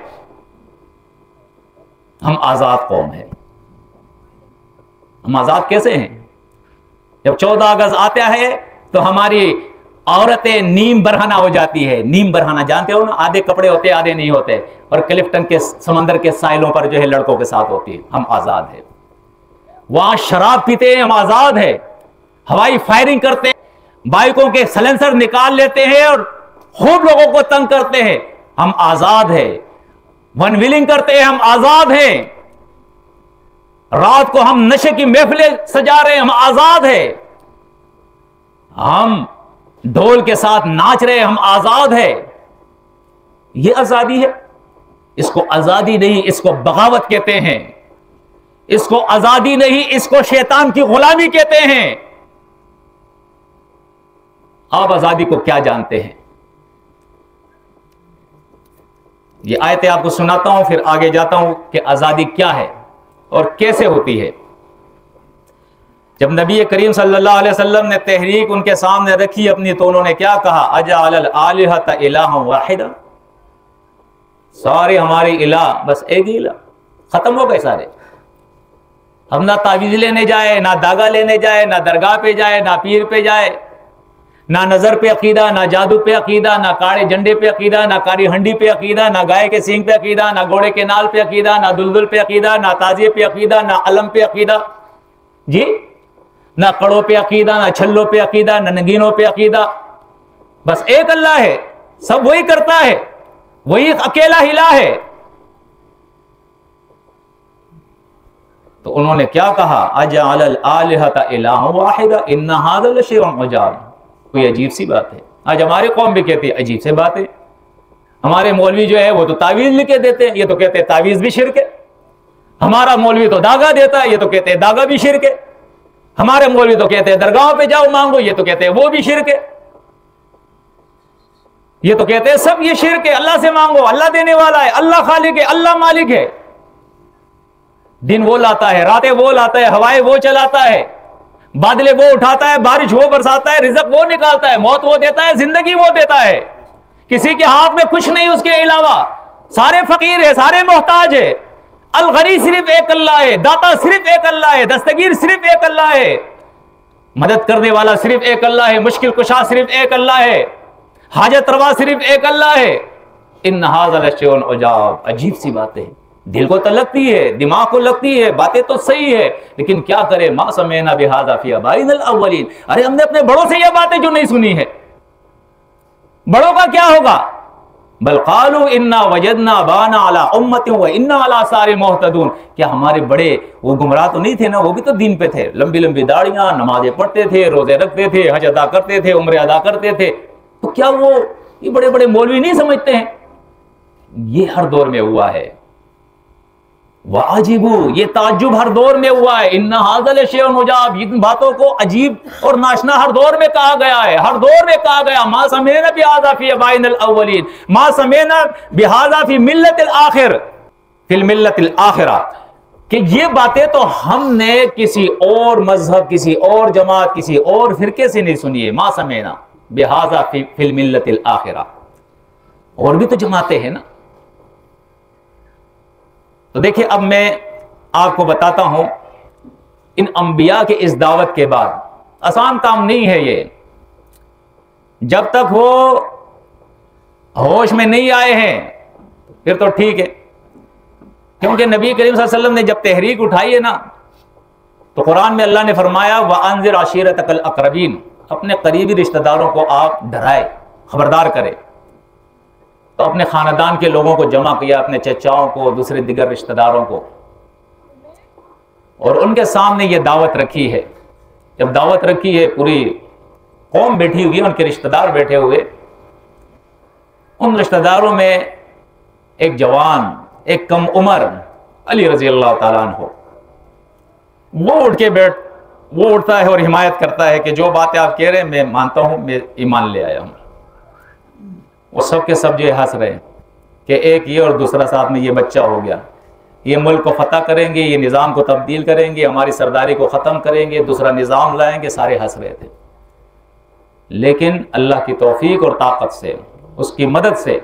A: हम आजाद कौम है। हम आजाद कैसे हैं? जब 14 अगस्त आता है तो हमारी औरतें नीम बरहाना हो जाती है। नीम बरहाना जानते हो ना, आधे कपड़े होते आधे नहीं होते, और क्लिफ्टन के समंदर के साइलों पर जो है लड़कों के साथ होती है। हम आजाद है। वहां शराब पीते हैं, हम आजाद है। हवाई फायरिंग करते हैं, बाइकों के साइलेंसर निकाल लेते हैं और खूब लोगों को तंग करते हैं। हम आजाद हैं, वन व्हीलिंग करते हैं, हम आजाद हैं। रात को हम नशे की महफिलें सजा रहे हैं, हम आजाद हैं। हम ढोल के साथ नाच रहे हैं, हम आजाद हैं। यह आजादी है? इसको आजादी नहीं, इसको बगावत कहते हैं। इसको आजादी नहीं, इसको शैतान की गुलामी कहते हैं। आप आजादी को क्या जानते हैं? ये आयतें आपको सुनाता हूं, फिर आगे जाता हूं कि आजादी क्या है और कैसे होती है। जब नबी करीम सल्लल्लाहु अलैहि वसल्लम ने तहरीक उनके सामने रखी अपनी, तो उन्होंने क्या कहा? अजअल आलिहत इलाहा वाहिदा, सारे हमारे इलाह बस एक ही इलाह, खत्म हो गए सारे। हम ना तावीज लेने जाए, ना दागा लेने जाए, ना दरगाह पे जाए, ना पीर पे जाए, ना नजर पे अकीदा, ना जादू पे अकीदा, ना काले झंडे पे अकीदा, ना कारी हंडी पे अकीदा, ना गाय के सींग पे अकीदा, ना घोड़े के नाल पे अकीदा, ना दुलदुल पे अकीदा, ना ताजिए पे अकीदा, ना अलम पे अकीदा, जी, ना कड़ों पे अकीदा, ना छल्लों पे अकीदा, ना नगीनों पे अकीदा। बस एक अल्लाह है, सब वही करता है, वही अकेला हिला है। तो उन्होंने क्या कहा? अजअल आलिहत इलाहा वाहिदा इन्ना हाज़ा लशैउन उजाब। कोई अजीब सी बात है। आज हमारे कौम भी कहती है अजीब सी बात है। हमारे मौलवी जो है वो तो तावीज लिख के देते हैं, ये तो कहते हैं तावीज भी शिर्क है। हमारा मौलवी तो दागा देता है, ये तो कहते हैं दागा भी शिर्क है। हमारे मौलवी तो कहते हैं दरगाहों पे जाओ मांगो, ये तो कहते हैं वो भी शिर्क है। ये तो कहते हैं सब ये शिर्क है, अल्लाह से मांगो, अल्लाह देने वाला है, अल्लाह खालिक है, अल्लाह मालिक है। दिन वो लाता है, रातें वो लाता है, हवाएं वो चलाता है, बादले वो उठाता है, बारिश वो बरसाता है, रिज़्क़ वो निकालता है, मौत वो देता है, जिंदगी वो देता है। किसी के हाथ में कुछ नहीं उसके अलावा, सारे फकीर है, सारे मोहताज है। अल गनी सिर्फ एक अल्लाह है, दाता सिर्फ एक अल्लाह है, दस्तगीर सिर्फ एक अल्लाह है, मदद करने वाला सिर्फ एक अल्लाह है, मुश्किल कुशा सिर्फ एक अल्लाह है, हाजत रवा सिर्फ एक अल्लाह है। इन्ना हाज़ा लशैउन उजाब। अजीब सी बातें दिल को तो लगती है, दिमाग को लगती है, बातें तो सही है, लेकिन क्या करे? मा समेना बिहाज़ा फी आबाइनिल अव्वलीन। अरे हमने अपने बड़ों से यह बातें जो नहीं सुनी है, बड़ों का क्या होगा? बल क़ालू इन्ना वजदना आबाना अला उम्मतिन व इन्ना अला सारे मुहतदून। क्या हमारे बड़े वो गुमराह तो नहीं थे ना? वो भी तो दीन पे थे, लंबी लंबी दाढ़ियां, नमाजें पढ़ते थे, रोजे रखते थे, हज अदा करते थे, उम्रे अदा करते थे। तो क्या वो ये बड़े बड़े मौलवी नहीं समझते हैं? ये हर दौर में हुआ है। वाजिबू, ये ताज्जुब हर दौर में हुआ है। इन्ना हाज़ा लशैउन उजाब, इन बातों को अजीब और नाशना हर दौर में कहा गया है, हर दौर में कहा गया। मा समेना बिहाज़ा फी आबाइनिल अव्वलीन, मा समेना बिहाज़ा फी मिल्लतिल आखिर, फिल मिल्लतिल आखिरा। कि ये बातें तो हमने किसी और मजहब, किसी और जमात, किसी और फिरके से नहीं सुनी है। मा समेना बिहाज़ा फिल मिल्लतिल आखिरा। और भी तो जमातें हैं ना। तो देखिए, अब मैं आपको बताता हूं, इन अंबिया के इस दावत के बाद, आसान काम नहीं है ये। जब तक वो होश में नहीं आए हैं फिर तो ठीक है, क्योंकि नबी करीम सल्लल्लाहु अलैहि वसल्लम ने जब तहरीक उठाई है ना, तो कुरान में अल्लाह ने फरमाया व अंज़िर अशीरतकल अक़रबीन, अपने करीबी रिश्तेदारों को आप डराए, खबरदार करें। तो अपने खानदान के लोगों को जमा किया, अपने चचाओं को, दूसरे दिगर रिश्तेदारों को, और उनके सामने ये दावत रखी है। जब दावत रखी है, पूरी कौम बैठी हुई, उनके रिश्तेदार बैठे हुए, उन रिश्तेदारों में एक जवान, एक कम उम्र अली रजी अल्लाह ताला अन्हु, वो उठता है और हिमायत करता है कि जो बातें आप कह रहे हैं मैं मानता हूं, मैं ईमान ले आया हूं। वो सब के सब जो हंस रहे हैं कि एक ये और दूसरा साथ में ये बच्चा हो गया, ये मुल्क को फतह करेंगे, ये निज़ाम को तब्दील करेंगे, हमारी सरदारी को ख़त्म करेंगे, दूसरा निज़ाम लाएंगे। सारे हंस रहे थे, लेकिन अल्लाह की तौफीक और ताकत से, उसकी मदद से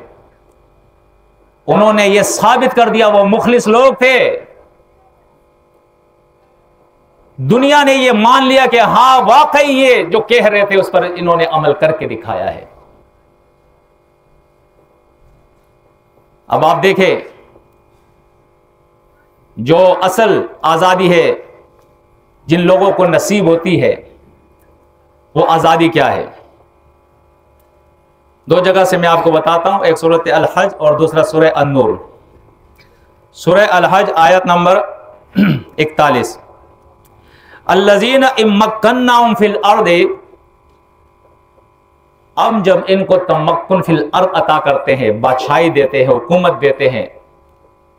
A: उन्होंने ये साबित कर दिया वो मुखलिस लोग थे। दुनिया ने ये मान लिया कि हाँ वाकई ये जो कह रहे थे उस पर इन्होंने अमल करके दिखाया है। अब आप देखें, जो असल आजादी है जिन लोगों को नसीब होती है, वो आज़ादी क्या है? दो जगह से मैं आपको बताता हूं, एक सूरत अल हज और दूसरा सूरह अन-नूर। सूरह अल हज आयत नंबर 41, अल्लज़ीना इम्मक्कन्नाहुम फिल अर्दि, अब जब इनको तमक्कुन फिल अर्द अता करते हैं, बादशाही देते हैं, हुकूमत देते हैं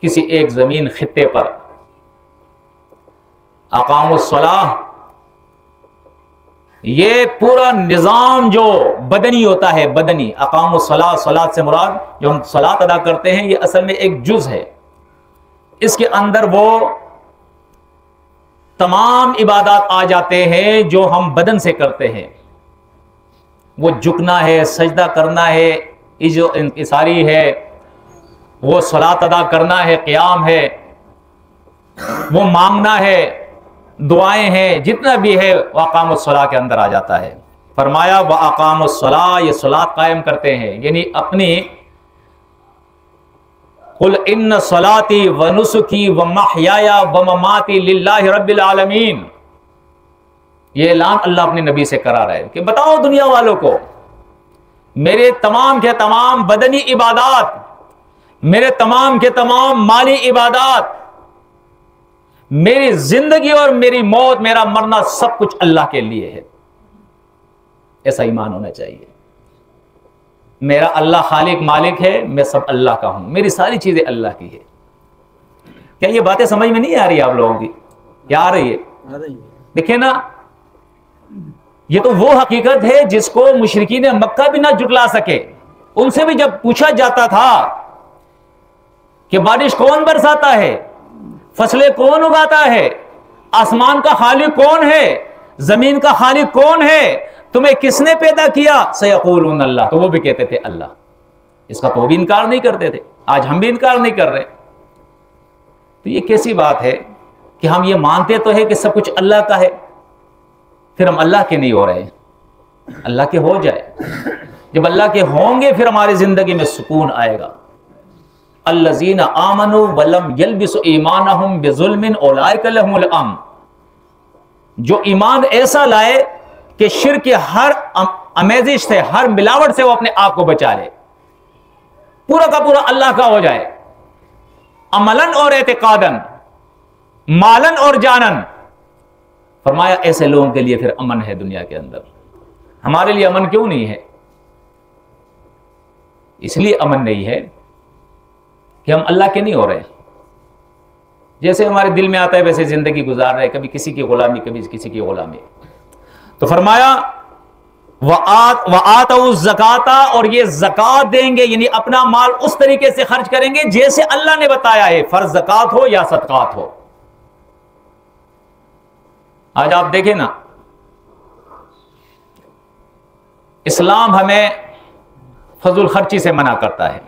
A: किसी एक जमीन खित्ते पर, अकामुस्सलाह, ये पूरा निजाम जो बदनी होता है, बदनी, अकामुस्सलाह, सलात से मुराद जो हम सलात अदा करते हैं ये असल में एक जुज है। इसके अंदर वो तमाम इबादत आ जाते हैं जो हम बदन से करते हैं। वो झुकना है, सजदा करना है, इजो इंकिसारी है, वो सलात अदा करना है, क़याम है, वो मांगना है, दुआएं हैं, जितना भी है वह अक़ामुस्सलाह के अंदर आ जाता है। फरमाया व अक़ामुस्सलाह, ये सलात कायम करते हैं, यानी अपनी कुल इन्न सलाती व नुसुकी व महयाया व ममाती लिल्लाहि रब्बिल आलमीन, ये ऐलान अल्लाह अपने नबी से करा रहा है कि बताओ दुनिया वालों को, मेरे तमाम के तमाम बदनी इबादत, मेरे तमाम के तमाम माली इबादत, मेरी जिंदगी और मेरी मौत, मेरा मरना, सब कुछ अल्लाह के लिए है। ऐसा ईमान होना चाहिए। मेरा अल्लाह खालिक मालिक है, मैं सब अल्लाह का हूं, मेरी सारी चीजें अल्लाह की है। क्या ये बातें समझ में नहीं आ रही आप लोगों की? क्या आ रही है? देखिए ना, ये तो वो हकीकत है जिसको मुशरिकीन मक्का भी ना जुटला सके। उनसे भी जब पूछा जाता था कि बारिश कौन बरसाता है, फसलें कौन उगाता है, आसमान का खालिक कौन है, जमीन का खालिक कौन है, तुम्हें किसने पैदा किया, सयक़ूलून अल्लाह, तो वो भी कहते थे अल्लाह। इसका तो वो भी इनकार नहीं करते थे, आज हम भी इनकार नहीं कर रहे। तो ये कैसी बात है कि हम ये मानते तो है कि सब कुछ अल्लाह का है, फिर हम अल्लाह के नहीं हो रहे। अल्लाह के हो जाए, जब अल्लाह के होंगे फिर हमारी जिंदगी में सुकून आएगा। अल्लज़ीना आमनू वलम यल्बिसु ईमानहुम बिज़ुल्मिन उलाइका लहुमुल अम्न, जो ईमान ऐसा लाए कि शिर्क के हर अमेजिश से, हर मिलावट से वो अपने आप को बचा ले, पूरा का पूरा अल्लाह का हो जाए, अमलन और एतिकादन, मालन और जानन। फरमाया ऐसे लोगों के लिए फिर अमन है दुनिया के अंदर। हमारे लिए अमन क्यों नहीं है? इसलिए अमन नहीं है कि हम अल्लाह के नहीं हो रहे। जैसे हमारे दिल में आता है वैसे जिंदगी गुजार रहे, कभी किसी की गुलामी, कभी किसी की गुलामी। तो फरमाया वआतउ ज़काता, और ये ज़कात देंगे, यानी अपना माल उस तरीके से खर्च करेंगे जैसे अल्लाह ने बताया है, फर्ज ज़कात हो या सदकात हो। आज आप देखें ना, इस्लाम हमें फजूल खर्ची से मना करता है।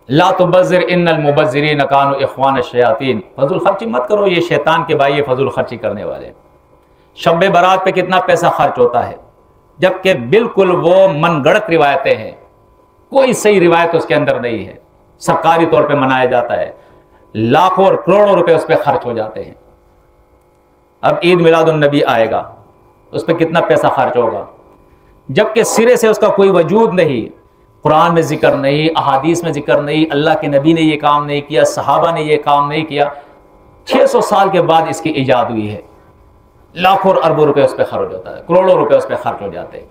A: ला तुबज़िर इन्नल मुबज़्ज़िरीन कानू इख्वान शयातीन, फजूल खर्ची मत करो, ये शैतान के भाई, ये फजूल खर्ची करने वाले। शब बारात पे कितना पैसा खर्च होता है, जबकि बिल्कुल वो मनगढ़ंत रिवायतें हैं, कोई सही रिवायत उसके अंदर नहीं है। सरकारी तौर पे मनाया जाता है, लाखों और करोड़ों रुपए उस पर खर्च हो जाते हैं। अब ईद मिलादुन नबी आएगा, उस पर कितना पैसा खर्च होगा, जबकि सिरे से उसका कोई वजूद नहीं, कुरान में जिक्र नहीं, अहादीस में जिक्र नहीं, अल्लाह के नबी ने ये काम नहीं किया, सहाबा ने ये काम नहीं किया। 600 साल के बाद इसकी ईजाद हुई है, लाखों और अरबों रुपए उस पर खर्च होता है, करोड़ों रुपए उस पर खर्च हो जाते हैं।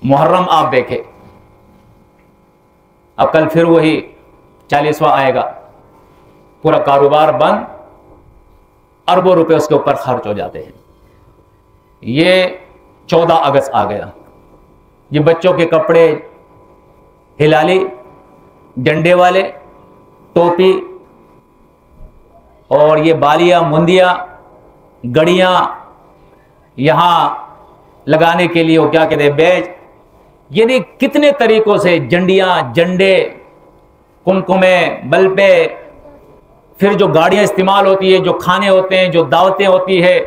A: मुहर्रम आप देखें, अब कल फिर वही 40वां आएगा, पूरा कारोबार बंद, अरबों रुपए उसके ऊपर खर्च हो जाते हैं। ये 14 अगस्त आ गया, ये बच्चों के कपड़े, हिलाली, डंडे वाले, टोपी, और ये बालियां, मुंदियां, गड़ियां यहां लगाने के लिए वो क्या कहते हैं, बैज, यानी कितने तरीकों से झंडियां, झंडे, कुमकुमे, बल्बे, फिर जो गाड़ियां इस्तेमाल होती है, जो खाने होते हैं, जो दावतें होती है,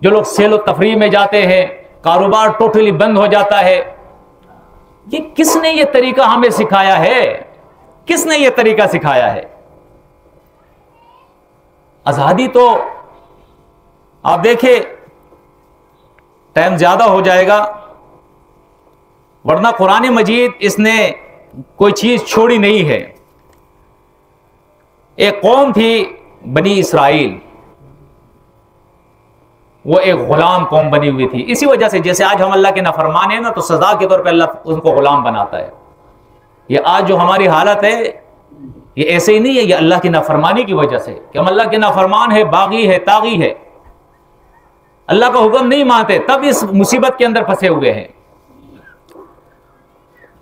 A: जो लोग सेलो तफरीह में जाते हैं, कारोबार टोटली बंद हो जाता है। ये किसने ये तरीका हमें सिखाया है? किसने ये तरीका सिखाया है? आजादी तो आप देखें, टाइम ज्यादा हो जाएगा, वरना कुरान मजीद इसने कोई चीज छोड़ी नहीं है। एक कौम थी बनी इसराइल, वो एक गुलाम कौम बनी हुई थी। इसी वजह से जैसे आज हम अल्लाह के नाफरमान है ना, तो सजा के तौर पे अल्लाह उनको गुलाम बनाता है। ये आज जो हमारी हालत है ये ऐसे ही नहीं है, ये अल्लाह की नाफरमानी की वजह से कि हम अल्लाह के नाफरमान है, बागी है, तागी है, अल्लाह का हुक्म नहीं मानते, तब इस मुसीबत के अंदर फंसे हुए हैं।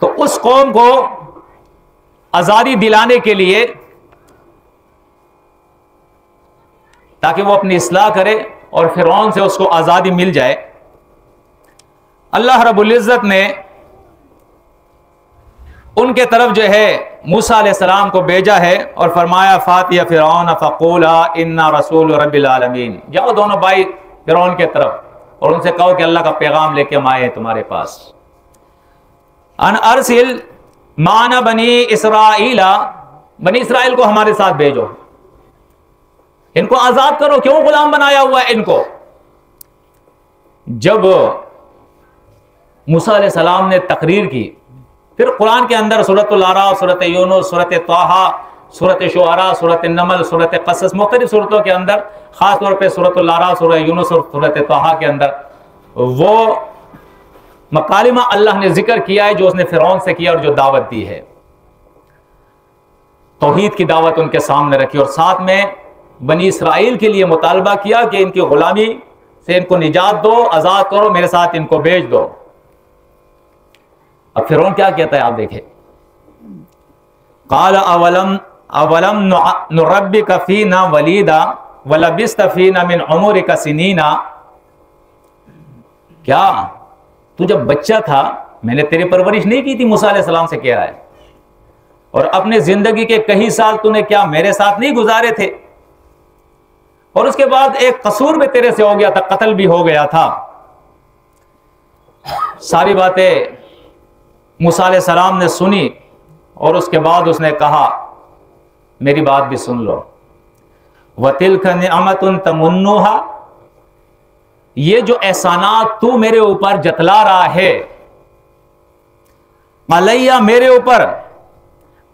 A: तो उस कौम को आजादी दिलाने के लिए, ताकि वो अपनी इस्लाह करे और फिरौन से उसको आजादी मिल जाए, अल्लाह रब्बुल इज्जत ने उनके तरफ जो है मूसा अलैहिस्सलाम को भेजा है और फरमाया फातिया फिरौन फक़ूला इन्ना रसूल रब्बिल आलमीन। जाओ दोनों भाई फिरौन के तरफ और उनसे कहो कि अल्लाह का पैगाम लेके हम आए हैं तुम्हारे पास। अन अरसिल माना बनी इसराइला, बनी इसराइल को हमारे साथ भेजो, इनको आजाद करो, क्यों गुलाम बनाया हुआ है इनको। जब मूसा अलैहिस्सलाम ने तकरीर की, फिर कुरान के अंदर सूरतुल आराफ, सूरत यूनुस, सूरत ताहा, सूरत शुआरा, सूरत नमल, सूरत क़सस, मुख्तलिफ सूरतों के अंदर, खास तौर पे सूरतुल आराफ, सूरत यूनुस और सूरत ताहा के अंदर वो मकालिमा अल्लाह ने जिक्र किया है जो उसने फिरौन से किया और जो दावत दी है, तौहीद की दावत उनके सामने रखी और साथ में बनी इसराइल के लिए मुतालबा किया कि इनकी गुलामी से इनको निजात दो, आजाद करो, मेरे साथ इनको भेज दो। अब फिरौन क्या कहता है आप देखें, काल अवलम अवलम नुरब्बिका फीना वलीदा वलबिस्त फीना मिन उमरिका सिनीना, क्या तू जब बच्चा था मैंने तेरी परवरिश नहीं की थी, मूसा अलैहिस्सलाम से कह रहा है, और अपने जिंदगी के कई साल तूने क्या मेरे साथ नहीं गुजारे थे, और उसके बाद एक कसूर भी तेरे से हो गया था, कत्ल भी हो गया था। सारी बातें मूसा अलैहिस्सलाम ने सुनी और उसके बाद उसने कहा मेरी बात भी सुन लो, वतिल्क निअमतुन तमुन्नुहा, ये जो एहसानात तू मेरे ऊपर जतला रहा है, अलैया मेरे ऊपर,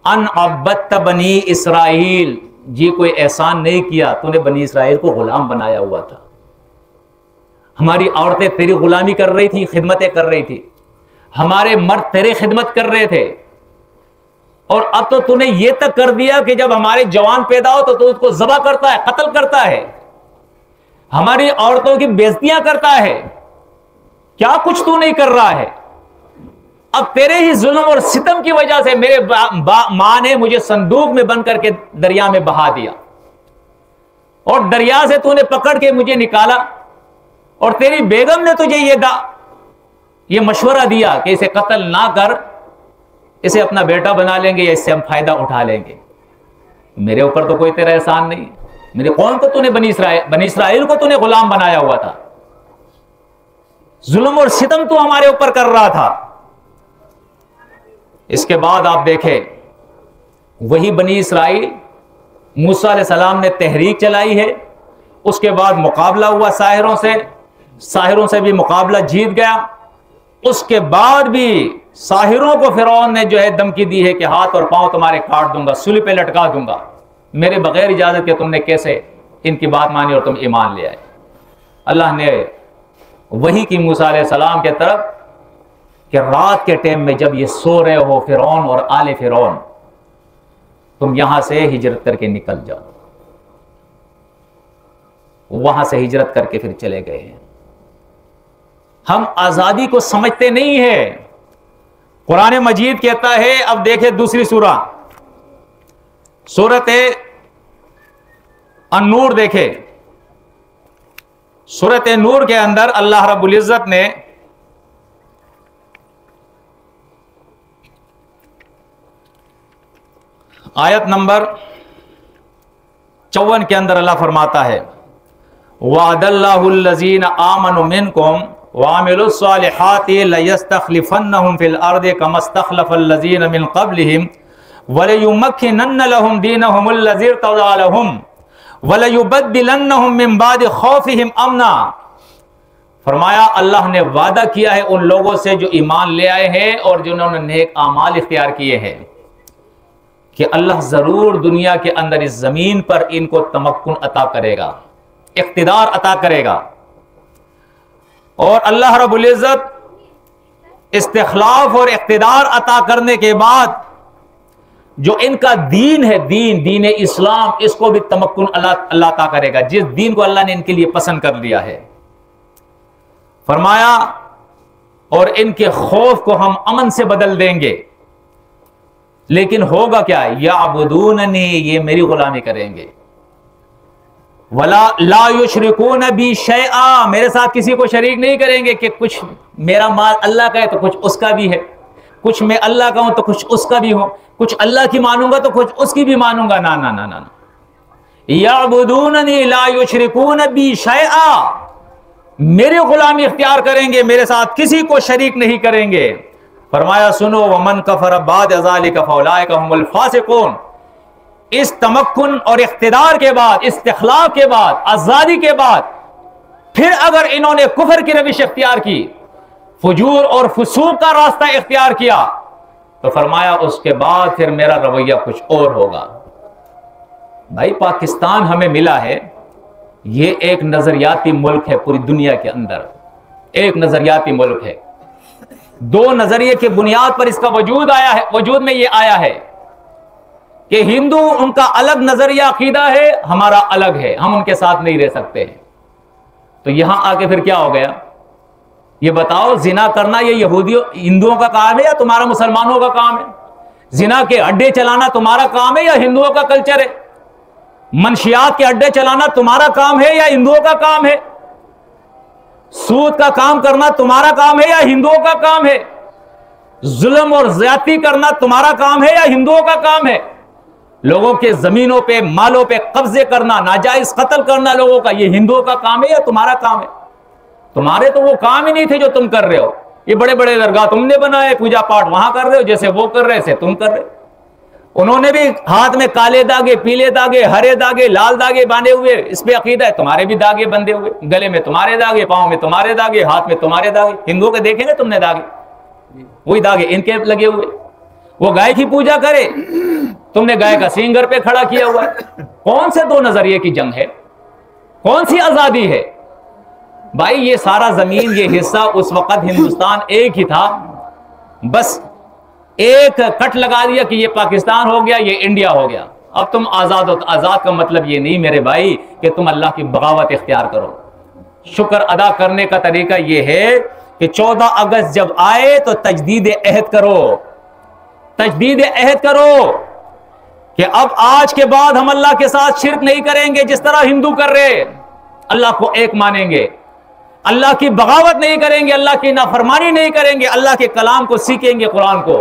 A: अन अब्बत बनी इसराइल, जी कोई एहसान नहीं किया, तूने बनी इसराइल को गुलाम बनाया हुआ था। हमारी औरतें तेरी गुलामी कर रही थी, खिदमतें कर रही थी, हमारे मर्द तेरे खिदमत कर रहे थे, और अब तो तूने ये तक कर दिया कि जब हमारे जवान पैदा हो तो तू उसको ज़बह करता है, कत्ल करता है, हमारी औरतों की बेइज्जतियां करता है। क्या कुछ तू नहीं कर रहा है। अब तेरे ही जुल्म और सितम की वजह से मेरे मां ने मुझे संदूक में बंद करके दरिया में बहा दिया, और दरिया से तूने पकड़ के मुझे निकाला, और तेरी बेगम ने तुझे ये मशवरा दिया कि इसे कत्ल ना कर, इसे अपना बेटा बना लेंगे या इससे हम फायदा उठा लेंगे। मेरे ऊपर तो कोई तेरा एहसान नहीं, मेरे कौन को तूने बनी इसराइल को तूने गुलाम बनाया हुआ था, जुल्म और सितम तू हमारे ऊपर कर रहा था। इसके बाद आप देखें वही बनी इसराइल, मूसा अलैहिस्सलाम ने तहरीक चलाई है, उसके बाद मुकाबला हुआ साहिरों से भी मुकाबला जीत गया। उसके बाद भी साहिरों को फिरौन ने जो है धमकी दी है कि हाथ और पांव तुम्हारे काट दूंगा, सूली पे लटका दूंगा, मेरे बगैर इजाजत के तुमने कैसे इनकी बात मानी और तुम ईमान ले आए। अल्लाह ने वही की मूसा अलैहिस्सलाम के तरफ कि रात के टाइम में जब ये सो रहे हो फिरौन और आले फिरौन, तुम यहां से हिजरत करके निकल जाओ। वहां से हिजरत करके फिर चले गए हैं। हम आजादी को समझते नहीं है। कुरान मजीद कहता है, अब देखे दूसरी सूरत अन-नूर देखे, सूरत नूर के अंदर अल्लाह रब्बुल इज्जत ने आयत नंबर 54 के अंदर अल्लाह फरमाता है, वअदल्लाहुल्लज़ीन आमनु मिनकुम वअमिलुस्सालिहाति लयस्तखलिफन्नहुम फिल अर्दि कमस्तखलफल्लज़ीन मिन क़ब्लिहिम वलयुमक्किनन्न लहुम दीनहुमुल्लज़ी इर्तज़ा लहुम वलयुबद्दिलन्नहुम मिन बादि खौफिहिम अमना फरमाया अल्लाह ने वादा किया है उन लोगों से जो ईमान ले आए हैं और जिन्होंने नेक आमाल इख्तियार किए हैं कि अल्लाह जरूर दुनिया के अंदर इस जमीन पर इनको तमक्कुन अता करेगा, इख्तिदार अता करेगा। और अल्लाह रब्बुल इज्जत इस्तिखलाफ और इख्तिदार अता करने के बाद जो इनका दीन है, दीन इस्लाम, इसको भी तमक्कुन अल्लाह अता करेगा, जिस दीन को अल्लाह ने इनके लिए पसंद कर लिया है। फरमाया और इनके खौफ को हम अमन से बदल देंगे। लेकिन होगा क्या? याबुदूननी, ये मेरी गुलामी करेंगे। वला ला युशरिकून बी शैआ, मेरे साथ किसी को शरीक नहीं करेंगे कि कुछ मेरा माल अल्लाह का है तो कुछ उसका भी है, कुछ मैं अल्लाह का हूं तो कुछ उसका भी हो, कुछ अल्लाह की मानूंगा तो कुछ उसकी भी मानूंगा। ना ना ना ना, याबुदूननी ला युशरिकून बी शैआ, मेरी गुलामी इख्तियार करेंगे, मेरे साथ किसी को शरीक नहीं करेंगे। फरमाया सुनो, वमन कफर बाद ज़ालिका फौलाइका हुमुल फासिकून, इस तमक्कुन और इख्तिदार के बाद, इस्तिखलाफ के बाद, आजादी के बाद फिर अगर इन्होंने कुफर की रविश इख्तियार की, फुजूर और फुसूक का रास्ता इख्तियार किया, तो फरमाया उसके बाद फिर मेरा रवैया कुछ और होगा। भाई पाकिस्तान हमें मिला है, ये एक नजरियाती मुल्क है, पूरी दुनिया के अंदर एक नजरियाती मुल्क है। दो नजरिए की बुनियाद पर इसका वजूद आया है, वजूद में ये आया है कि हिंदू उनका अलग नजरिया अकीदा है, हमारा अलग है, हम उनके साथ नहीं रह सकते हैं। तो यहां आके फिर क्या हो गया? ये बताओ, जिना करना ये यहूदियों हिंदुओं का काम है या तुम्हारा मुसलमानों का काम है? जिना के अड्डे चलाना तुम्हारा काम है या हिंदुओं का कल्चर है? मंशियात के अड्डे चलाना तुम्हारा काम है या हिंदुओं का काम है? सूद का काम करना तुम्हारा काम है या हिंदुओं का काम है? जुल्म और ज्यादती करना तुम्हारा काम है या हिंदुओं का काम है? लोगों के जमीनों पे, मालों पे कब्जे करना, नाजायज कत्ल करना लोगों का, ये हिंदुओं का काम है या तुम्हारा काम है? तुम्हारे तो वो काम ही नहीं थे जो तुम कर रहे हो। ये बड़े बड़े दरगाह तुमने बनाए, पूजा पाठ वहां कर रहे हो, जैसे वो कर रहे थे तुम कर रहे हो। उन्होंने भी हाथ में काले दागे, पीले दागे, हरे दागे, लाल दागे बांधे हुए, इस पे अकीदा है। तुम्हारे भी दागे बंधे हुए, गले में तुम्हारे दागे, पांव में तुम्हारे दागे, हाथ में तुम्हारे दागे। हिंदुओं के देखे ना तुमने दागे, वही दागे इनके लगे हुए। वो गाय की पूजा करे, तुमने गाय का सींग घर पे खड़ा किया हुआ है। कौन से दो नजरिए की जंग है? कौन सी आजादी है? भाई ये सारा जमीन, ये हिस्सा उस वक्त हिंदुस्तान एक ही था, बस एक कट लगा दिया कि ये पाकिस्तान हो गया, ये इंडिया हो गया, अब तुम आजाद हो। आजाद का मतलब ये नहीं मेरे भाई कि तुम अल्लाह की बगावत इख्तियार करो। शुक्र अदा करने का तरीका ये है कि 14 अगस्त जब आए तो तजदीद अहद करो, तजदीद अहद करो कि अब आज के बाद हम अल्लाह के साथ शिरक नहीं करेंगे जिस तरह हिंदू कर रहे, अल्लाह को एक मानेंगे, अल्लाह की बगावत नहीं करेंगे, अल्लाह की नाफरमानी नहीं करेंगे, अल्लाह के कलाम को सीखेंगे, कुरान को,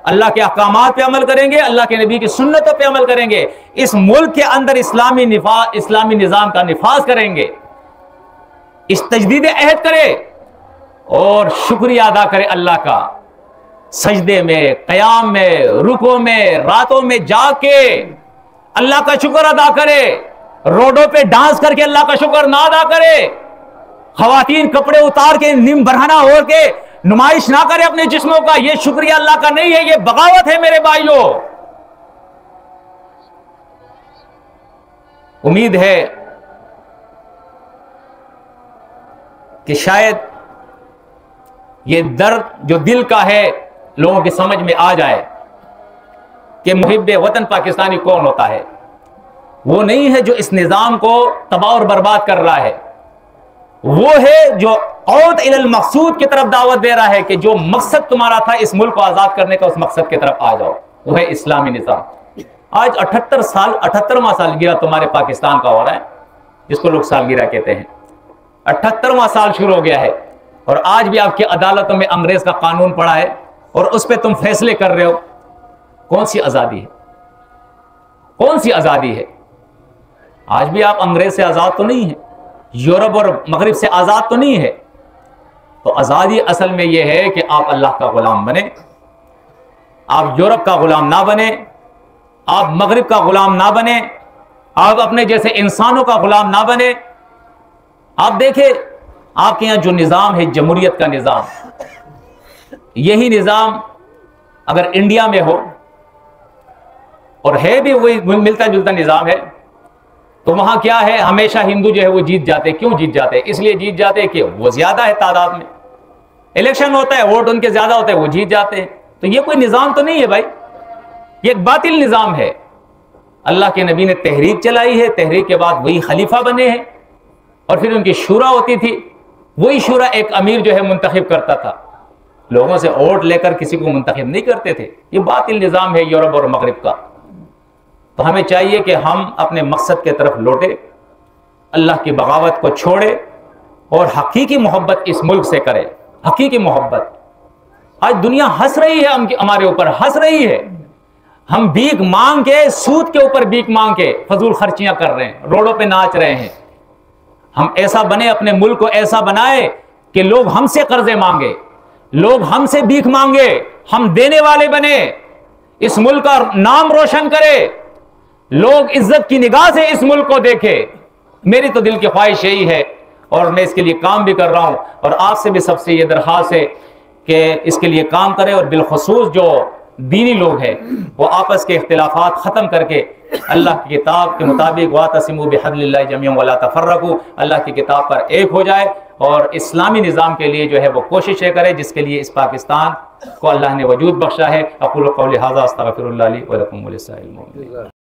A: अल्लाह के अहकामात पे अमल करेंगे, अल्लाह के नबी की सुन्नतों पे अमल करेंगे, इस मुल्क के अंदर इस्लामी निजाम का निफाज करेंगे। इस तजदीद अहद करे और शुक्रिया अदा करे अल्लाह का, सजदे में, क़याम में, रुको में, रातों में जाके अल्लाह का शुक्र अदा करे, रोडों पे डांस करके अल्लाह का शुक्र ना अदा करे, खवातीन कपड़े उतार के निम बरहना हो के नुमाइश ना करे अपने जिस्मों का, यह शुक्रिया अल्लाह का नहीं है, यह बगावत है मेरे भाइयों। उम्मीद है कि शायद ये दर्द जो दिल का है लोगों की समझ में आ जाए कि मुहिब्बे वतन पाकिस्तानी कौन होता है। वो नहीं है जो इस निजाम को तबाह और बर्बाद कर रहा है, वो है जो औद इलल मकसूद की तरफ दावत दे रहा है कि जो मकसद तुम्हारा था इस मुल्क को आजाद करने का, उस मकसद की तरफ आ जाओ, वो है इस्लामी निजाम। आज 78वां सालगिरह तुम्हारे पाकिस्तान का हो रहा है, जिसको लोग सालगिरह कहते हैं। 78वां साल शुरू हो गया है और आज भी आपकी अदालतों में अंग्रेज का कानून पड़ा है और उस पर तुम फैसले कर रहे हो। कौन सी आजादी है? कौन सी आजादी है? आज भी आप अंग्रेज से आजाद तो नहीं है, यूरोप और मगरिब से आजाद तो नहीं है। तो आजादी असल में यह है कि आप अल्लाह का गुलाम बने, आप यूरोप का गुलाम ना बने, आप मगरिब का गुलाम ना बने, आप अपने जैसे इंसानों का गुलाम ना बने। आप देखें आपके यहाँ जो निज़ाम है जमहूरियत का निज़ाम, यही निज़ाम अगर इंडिया में हो, और है भी वही मिलता जुलता निज़ाम है, तो वहां क्या है, हमेशा हिंदू जो है वो जीत जाते। क्यों जीत जाते? इसलिए जीत जाते कि वो ज्यादा है तादाद में, इलेक्शन होता है, वोट उनके ज्यादा होते हैं, वो जीत जाते हैं। तो ये कोई निज़ाम तो नहीं है भाई, ये एक बातिल निज़ाम है। अल्लाह के नबी ने तहरीक चलाई है, तहरीक के बाद वही खलीफा बने हैं, और फिर उनकी शूरा होती थी, वही शूरा एक अमीर जो है मुंतखब करता था, लोगों से वोट लेकर किसी को मुंतखब नहीं करते थे। ये बातिल निज़ाम है यूरोप और मगरिब का। तो हमें चाहिए कि हम अपने मकसद के तरफ लौटे, अल्लाह की बगावत को छोड़े और हकीकी मोहब्बत इस मुल्क से करें, हकीकी मोहब्बत। आज दुनिया हंस रही है, हमारे ऊपर हंस रही है। हम भीख मांग के, सूद के ऊपर भीख मांग के फजूल खर्चियां कर रहे हैं, रोडों पे नाच रहे हैं। हम ऐसा बने, अपने मुल्क को ऐसा बनाए कि लोग हमसे कर्जे मांगे, लोग हमसे भीख मांगे, हम देने वाले बने, इस मुल्क का नाम रोशन करे, लोग इज्जत की निगाह से इस मुल्क को देखे। मेरी तो दिल की ख्वाहिश यही है, और मैं इसके लिए काम भी कर रहा हूं। और आपसे भी सबसे ये दरख्वास्त है कि इसके लिए काम करें, और बिलखुसूस जो दीनी लोग हैं वो आपस के इख्तिलाफात ख़त्म करके अल्लाह की किताब के मुताबिक वातसिमू बिहब्लिल्लाहि जमीअन वला तफर्रकू, अल्लाह की किताब पर एक हो जाए और इस्लामी निज़ाम के लिए जो है वो कोशिशें करे, जिसके लिए इस पाकिस्तान को अल्लाह ने वजूद बख्शा है। अक़ूलु क़ौली हाज़ा अस्तग़फ़िरुल्लाह ली व लकुम व लिस्साइरिल मुस्लिमीन।